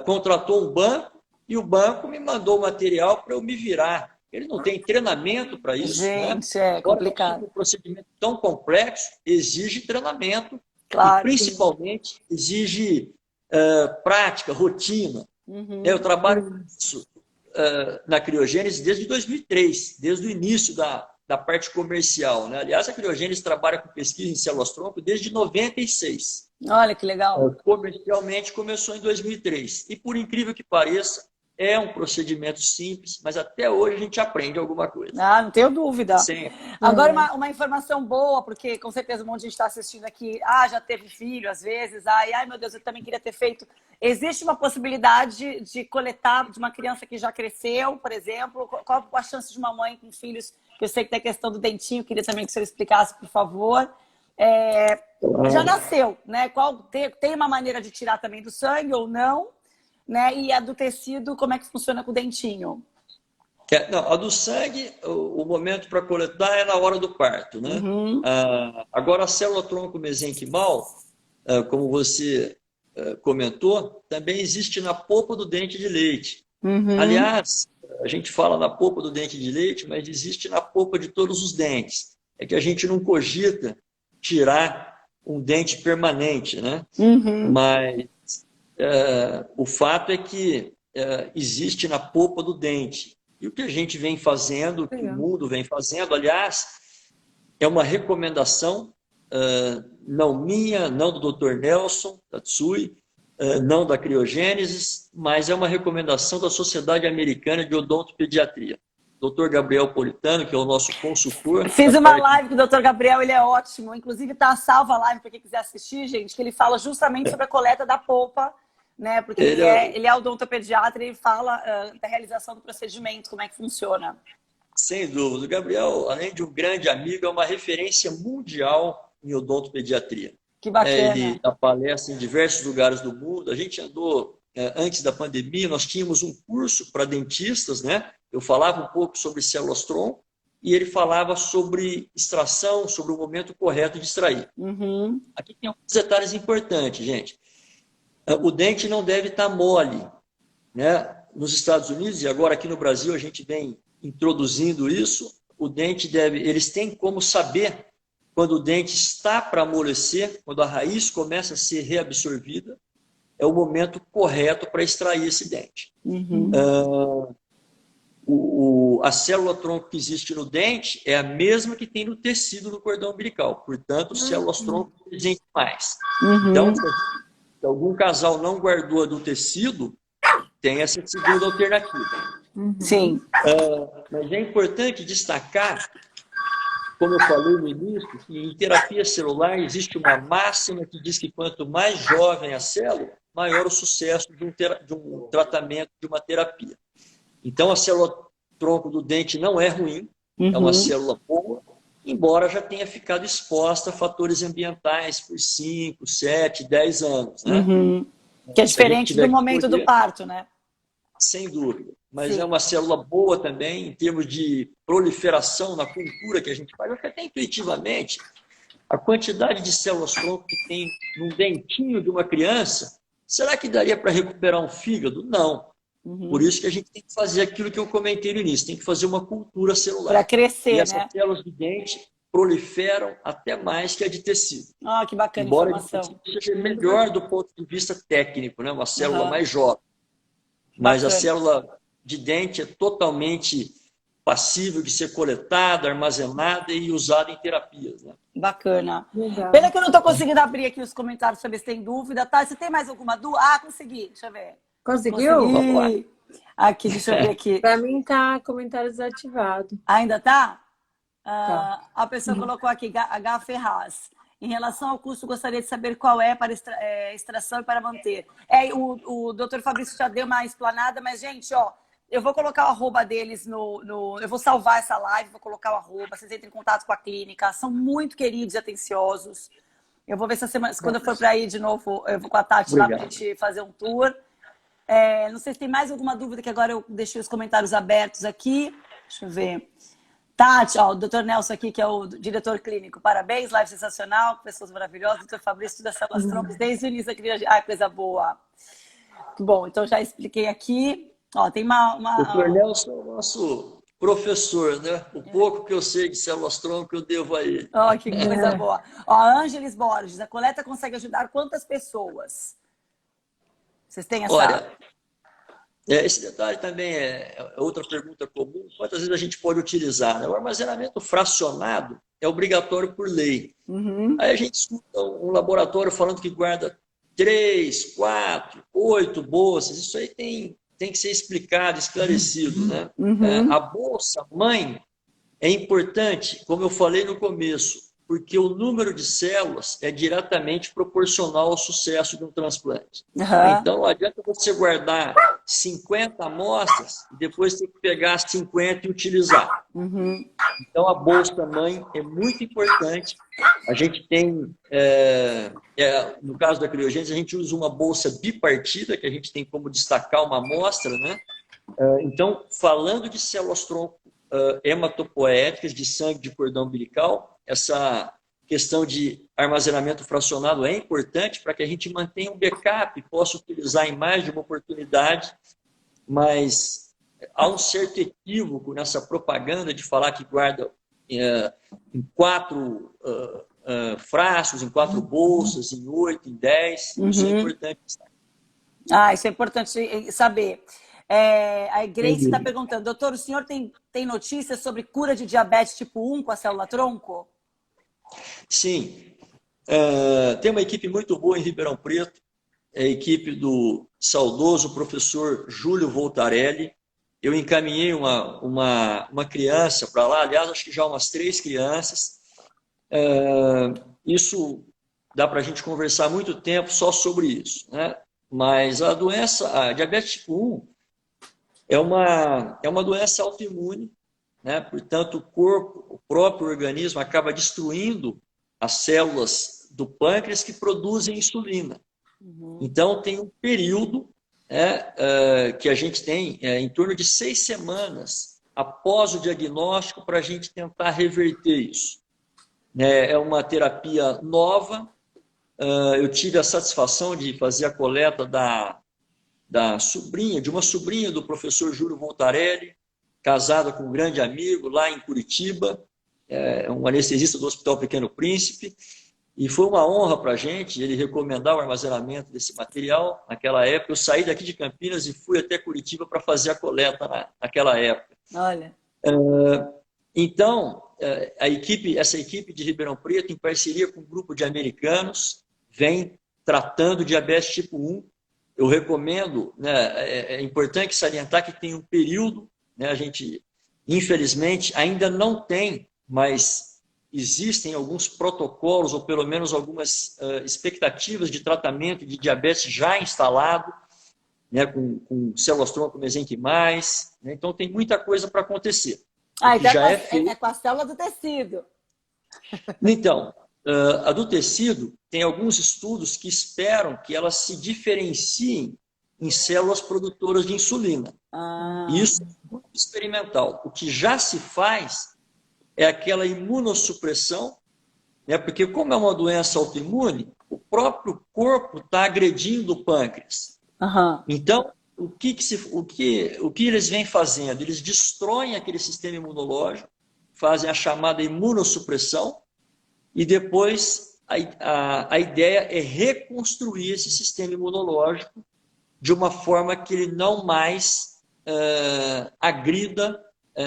S3: contratou um banco e o banco me mandou o material para eu me virar. Ele não tem treinamento para isso.
S1: Gente,
S3: né?
S1: é complicado.
S3: Um procedimento tão complexo exige treinamento,
S1: claro,
S3: e principalmente exige prática, rotina. Eu trabalho isso na criogênese desde 2003, desde o início da parte comercial. Né? Aliás, a criogênese trabalha com pesquisa em células-tronco desde 96.
S1: Olha que legal.
S3: Comercialmente começou em 2003. E por incrível que pareça, é um procedimento simples, mas até hoje a gente aprende alguma coisa.
S1: Não tenho dúvida.
S3: Sim.
S1: Agora, uma informação boa, porque com certeza um monte de gente está assistindo aqui, já teve filho às vezes, ai meu Deus, eu também queria ter feito. Existe uma possibilidade de coletar de uma criança que já cresceu, por exemplo? Qual a chance de uma mãe com filhos? Eu sei que tem a questão do dentinho, queria também que o senhor explicasse, por favor. Já nasceu, né? Tem uma maneira de tirar também do sangue ou não? Né? E a do tecido, como é que funciona com o dentinho?
S3: Não, a do sangue, o momento para coletar é na hora do parto. Né? Agora, a célula-tronco mesenquimal, como você comentou, também existe na polpa do dente de leite. Aliás, a gente fala na polpa do dente de leite, mas existe na polpa de todos os dentes. É que a gente não cogita tirar um dente permanente, né? Mas o fato é que existe na polpa do dente. E o que a gente vem fazendo, o que o mundo vem fazendo, aliás, é uma recomendação, não minha, não do Dr. Nelson Tatsui, não da criogênese, mas é uma recomendação da Sociedade Americana de Odontopediatria. Dr. Gabriel Politano, que é o nosso consultor.
S1: Fiz uma live com o Dr. Gabriel, ele é ótimo. Inclusive, está salva a live para quem quiser assistir, gente, que ele fala justamente sobre a coleta da polpa, né? Porque ele é odontopediatra e fala da realização do procedimento, como é que funciona.
S3: Sem dúvida. O Gabriel, além de um grande amigo, é uma referência mundial em odontopediatria.
S1: Que bacana.
S3: Ele dá palestra em diversos lugares do mundo. A gente andou, antes da pandemia, nós tínhamos um curso para dentistas, né? Eu falava um pouco sobre células-tronco e ele falava sobre extração, sobre o momento correto de extrair. Aqui tem alguns detalhes importantes, gente. O dente não deve estar mole. Né? Nos Estados Unidos e agora aqui no Brasil a gente vem introduzindo isso. O dente eles têm como saber quando o dente está para amolecer, quando a raiz começa a ser reabsorvida, é o momento correto para extrair esse dente. A célula-tronco que existe no dente é a mesma que tem no tecido do cordão umbilical. Portanto, células-tronco existem mais. Então, se algum casal não guardou a do tecido, tem essa segunda alternativa.
S1: Sim.
S3: Mas é importante destacar, como eu falei no início, que em terapia celular existe uma máxima que diz que quanto mais jovem a célula, maior o sucesso de um tratamento, de uma terapia. Então, a célula-tronco do dente não é ruim, é uma célula boa, embora já tenha ficado exposta a fatores ambientais por 5, 7, 10 anos. Né?
S1: Que é diferente do momento do parto, né?
S3: Sem dúvida. Mas
S1: Sim.
S3: É uma célula boa também, em termos de proliferação na cultura que a gente faz. Acho que até intuitivamente, a quantidade de células-tronco que tem num dentinho de uma criança, será que daria para recuperar um fígado? Não. Por isso que a gente tem que fazer aquilo que eu comentei no início, tem que fazer uma cultura celular.
S1: Para crescer,
S3: e essas
S1: né?
S3: células de dente proliferam até mais que a de tecido.
S1: Ah, que bacana
S3: Embora a
S1: informação.
S3: de tecido seja melhor do ponto de vista técnico, né? Uma célula mais jovem. Mas a
S1: Bacana.
S3: célula de dente é totalmente passível de ser coletada, armazenada e usada em terapias, né?
S1: Bacana.
S2: Legal.
S1: Pena que eu não estou conseguindo abrir aqui os comentários para ver se tem dúvida, tá? Você tem mais alguma dúvida? Ah, consegui. Deixa eu ver.
S2: Conseguiu?
S3: Vamos lá.
S1: Consegui. Aqui, deixa eu ver aqui.
S2: Para mim tá comentário desativado.
S1: Ainda tá?
S2: Tá.
S1: A pessoa colocou aqui, H. Ferraz. Em relação ao custo, gostaria de saber qual é para extração e para manter. O Dr. Fabrício já deu uma explanada, mas, gente, ó, eu vou colocar o arroba deles eu vou salvar essa live, vou colocar o arroba, vocês entrem em contato com a clínica, são muito queridos e atenciosos. Eu vou ver se essa semana, quando eu for para aí de novo, eu vou com a Tati lá para a gente fazer um tour. Não sei se tem mais alguma dúvida, que agora eu deixei os comentários abertos aqui. Deixa eu ver. Tati, ó, o Dr. Nelson aqui, que é o diretor clínico. Parabéns, live sensacional, pessoas maravilhosas. Dr. Fabrício das células troncos desde o início da criança. Ah, coisa boa. Bom, então já expliquei aqui. Ó, tem uma...
S3: O Dr. Nelson é o nosso professor, né? O pouco que eu sei de células tronco eu devo a ele.
S1: Ó, que coisa boa. Ó, a Ângeles Borges, a coleta consegue ajudar quantas pessoas? Vocês têm essa...
S3: Olha, esse detalhe também é outra pergunta comum. Quantas vezes a gente pode utilizar, né? O armazenamento fracionado é obrigatório por lei. Aí a gente escuta um laboratório falando que guarda 3, 4, 8 bolsas. Isso aí tem que ser explicado, esclarecido, né? A bolsa mãe é importante, como eu falei no começo, porque o número de células é diretamente proporcional ao sucesso de um transplante. Então, não adianta você guardar 50 amostras e depois ter que pegar 50 e utilizar. Então, a bolsa-mãe é muito importante. A gente tem, no caso da criogênese, a gente usa uma bolsa bipartida, que a gente tem como destacar uma amostra, né? Então, falando de células-tronco hematopoéticas, de sangue de cordão umbilical, essa questão de armazenamento fracionado é importante para que a gente mantenha um backup, possa utilizar em mais de uma oportunidade, mas há um certo equívoco nessa propaganda de falar que guarda em 4 frascos, em 4 bolsas, em 8, em 10. Isso é importante.
S1: Isso é importante saber. A Grace está perguntando, doutor, o senhor tem notícias sobre cura de diabetes tipo 1 com a célula-tronco?
S3: Sim. Tem uma equipe muito boa em Ribeirão Preto, é a equipe do saudoso professor Júlio Voltarelli. Eu encaminhei uma criança para lá, aliás, acho que já umas 3 crianças. Isso dá para a gente conversar muito tempo só sobre isso, né? Mas a diabetes tipo 1, é uma doença autoimune, né? Portanto, o próprio organismo acaba destruindo as células do pâncreas que produzem insulina. Então, tem um período que a gente tem em torno de 6 semanas após o diagnóstico para a gente tentar reverter isso. É uma terapia nova. Eu tive a satisfação de fazer a coleta de uma sobrinha do professor Júlio Voltarelli, casada com um grande amigo lá em Curitiba, um anestesista do Hospital Pequeno Príncipe, e foi uma honra para a gente ele recomendar o armazenamento desse material naquela época. Eu saí daqui de Campinas e fui até Curitiba para fazer a coleta naquela época.
S1: Olha.
S3: Então, essa equipe de Ribeirão Preto, em parceria com um grupo de americanos, vem tratando diabetes tipo 1. Eu recomendo, né, é importante salientar que tem um período, né, a gente, infelizmente, ainda não tem, mas existem alguns protocolos, ou pelo menos algumas expectativas de tratamento de diabetes já instalado, né, com células-tronco mesenquimais, né, então tem muita coisa para acontecer.
S1: Então
S3: já
S1: é com a célula do tecido.
S3: Então, a do tecido tem alguns estudos que esperam que elas se diferenciem em células produtoras de insulina. Isso é muito experimental. O que já se faz é aquela imunossupressão, né? Porque como é uma doença autoimune, o próprio corpo está agredindo o pâncreas. Então, o que eles vêm fazendo? Eles destroem aquele sistema imunológico, fazem a chamada imunossupressão, e depois a ideia é reconstruir esse sistema imunológico de uma forma que ele não mais agrida,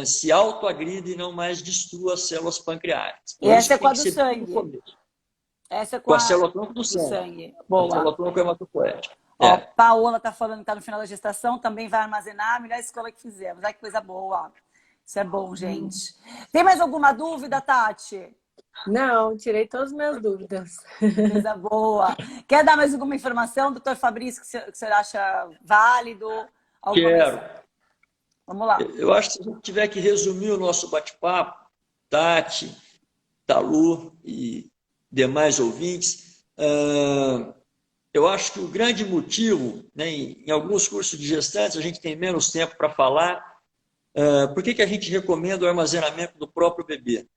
S3: se autoagrida e não mais destrua as células pancreáticas.
S1: E essa é com a do sangue?
S3: Essa é com a célula-tronco do sangue.
S1: Boa.
S3: A célula-tronco hematopoética.
S1: Ó, Paola está falando que está no final da gestação, também vai armazenar, a melhor escolha que fizemos. Ai, que coisa boa. Isso é bom, gente. Tem mais alguma dúvida, Tati?
S2: Não, tirei todas as minhas dúvidas.
S1: Coisa boa. Quer dar mais alguma informação, doutor Fabrício, que você acha válido?
S3: Quero.
S1: Vamos lá.
S3: Eu acho que se a gente tiver que resumir o nosso bate-papo, Tati, Talu e demais ouvintes, eu acho que o grande motivo, né, em alguns cursos de gestantes, a gente tem menos tempo para falar, por que a gente recomenda o armazenamento do próprio bebê?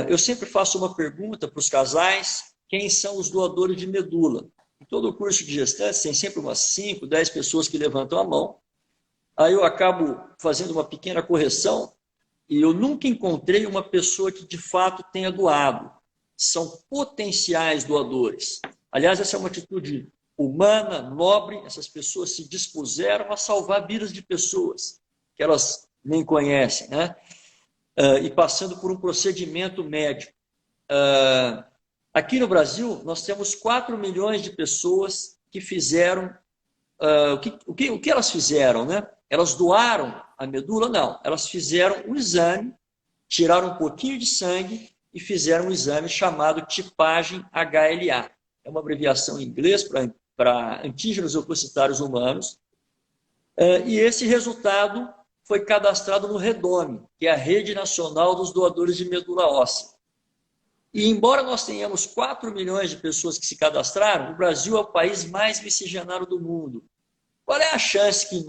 S3: Eu sempre faço uma pergunta para os casais, quem são os doadores de medula? Em todo o curso de gestantes tem sempre umas 5, 10 pessoas que levantam a mão, aí eu acabo fazendo uma pequena correção e eu nunca encontrei uma pessoa que de fato tenha doado. São potenciais doadores. Aliás, essa é uma atitude humana, nobre, essas pessoas se dispuseram a salvar vidas de pessoas que elas nem conhecem, né? E passando por um procedimento médico. Aqui no Brasil, nós temos 4 milhões de pessoas que fizeram... o que elas fizeram, né? Elas doaram a medula? Não. Elas fizeram um exame, tiraram um pouquinho de sangue e fizeram um exame chamado tipagem HLA. É uma abreviação em inglês para antígenos leucocitários humanos. E esse resultado foi cadastrado no REDOME, que é a Rede Nacional dos Doadores de Medula Óssea. E embora nós tenhamos 4 milhões de pessoas que se cadastraram, o Brasil é o país mais miscigenado do mundo. Qual é a chance que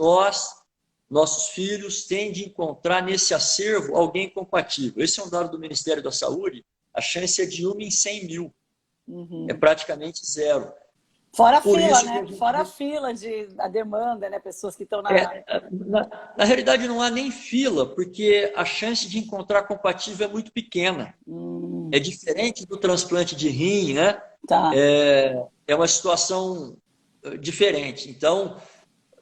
S3: nossos filhos, têm de encontrar nesse acervo alguém compatível? Esse é um dado do Ministério da Saúde, a chance é de 1 em 100 mil. É praticamente zero.
S1: Fora a fila, né? Fora a fila da demanda, né? Pessoas que estão
S3: na realidade, não há nem fila, porque a chance de encontrar compatível é muito pequena. É diferente do transplante de rim, né?
S1: Tá.
S3: É uma situação diferente. Então,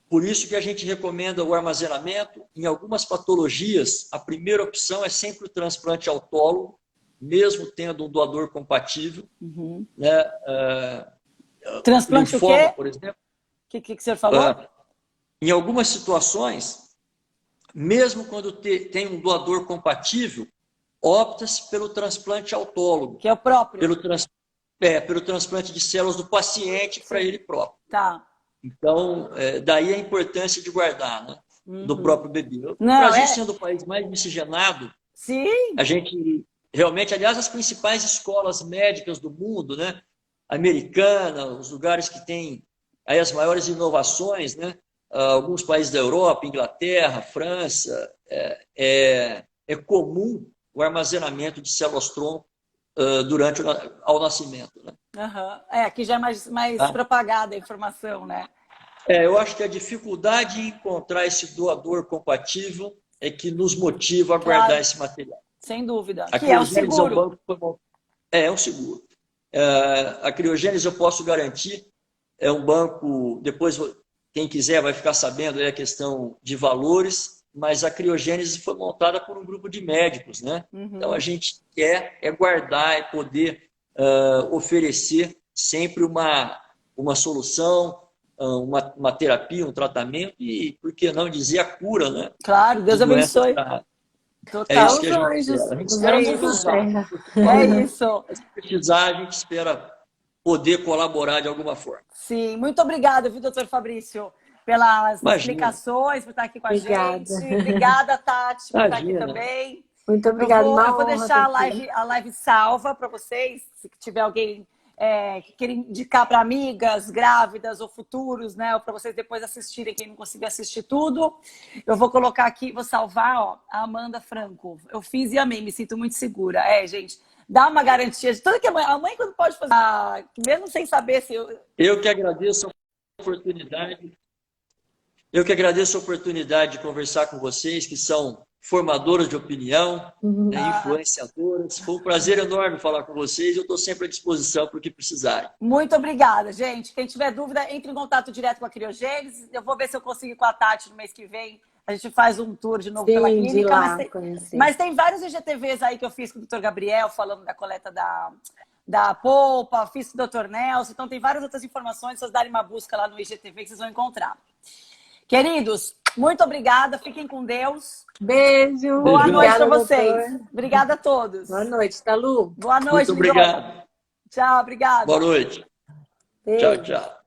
S3: por isso que a gente recomenda o armazenamento. Em algumas patologias, a primeira opção é sempre o transplante autólogo, mesmo tendo um doador compatível. Né?
S1: Transplante linfoma, o quê?
S3: Por exemplo.
S1: O que o senhor falou?
S3: Em algumas situações, mesmo quando tem um doador compatível, opta-se pelo transplante autólogo.
S1: Que é o próprio.
S3: Pelo transplante de células do paciente para ele próprio.
S1: Tá.
S3: Então, daí a importância de guardar, né? Do próprio bebê. O
S1: Não,
S3: Brasil sendo o país mais miscigenado,
S1: sim.
S3: A gente realmente, aliás, as principais escolas médicas do mundo, né? Americana, os lugares que têm aí as maiores inovações, né? Alguns países da Europa, Inglaterra, França, é comum o armazenamento de células-tronco durante ao nascimento. Né?
S1: Aqui já é mais propagada a informação, né?
S3: Eu acho que a dificuldade em encontrar esse doador compatível é que nos motiva a guardar esse material.
S1: Sem dúvida.
S3: A
S1: que é o seguro.
S3: É um seguro. A criogênese, eu posso garantir, é um banco, depois quem quiser vai ficar sabendo a questão de valores, mas a criogênese foi montada por um grupo de médicos, né? Então a gente quer guardar e poder oferecer sempre uma solução, uma terapia, um tratamento e, por que não dizer, a cura, né?
S1: Claro, Deus abençoe.
S2: Total,
S3: é isso que a gente espera. A gente espera muito usar.
S1: É isso.
S3: Se precisar, a gente espera poder colaborar de alguma forma.
S1: Sim, muito obrigada, viu, doutor Fabrício, pelas explicações, por estar aqui com a gente. Obrigada, Tati, por estar aqui também.
S2: Muito obrigada.
S1: Eu vou deixar a live salva para vocês, se tiver alguém que queira indicar para amigas, grávidas ou futuros, né? Ou para vocês depois assistirem, quem não conseguiu assistir tudo. Eu vou colocar aqui, vou salvar, ó, a Amanda Franco. Eu fiz e amei, me sinto muito segura. Gente, dá uma garantia de tudo que a mãe quando pode fazer, mesmo sem saber se
S3: eu que agradeço a oportunidade. Eu que agradeço a oportunidade de conversar com vocês, que são formadoras de opinião, né, influenciadoras. Foi um prazer enorme falar com vocês. Eu estou sempre à disposição para o que precisarem.
S1: Muito obrigada, gente. Quem tiver dúvida, entre em contato direto com a Criogênesis. Eu vou ver se eu consigo ir com a Tati no mês que vem. A gente faz um tour de novo pela clínica. Mas tem vários IGTVs aí que eu fiz com o Dr. Gabriel, falando da coleta da polpa, fiz com o Dr. Nelson. Então tem várias outras informações. Se vocês darem uma busca lá no IGTV que vocês vão encontrar. Queridos, muito obrigada. Fiquem com Deus.
S2: Beijo.
S1: Boa noite para
S2: Obrigada,
S1: vocês.
S2: doutor.
S1: Obrigada a todos.
S2: Boa noite, tá, Lu?
S1: Boa noite,
S3: Muito obrigado.
S1: Lindona. Tchau, obrigada.
S3: Boa noite.
S2: Beijo.
S3: Tchau, tchau.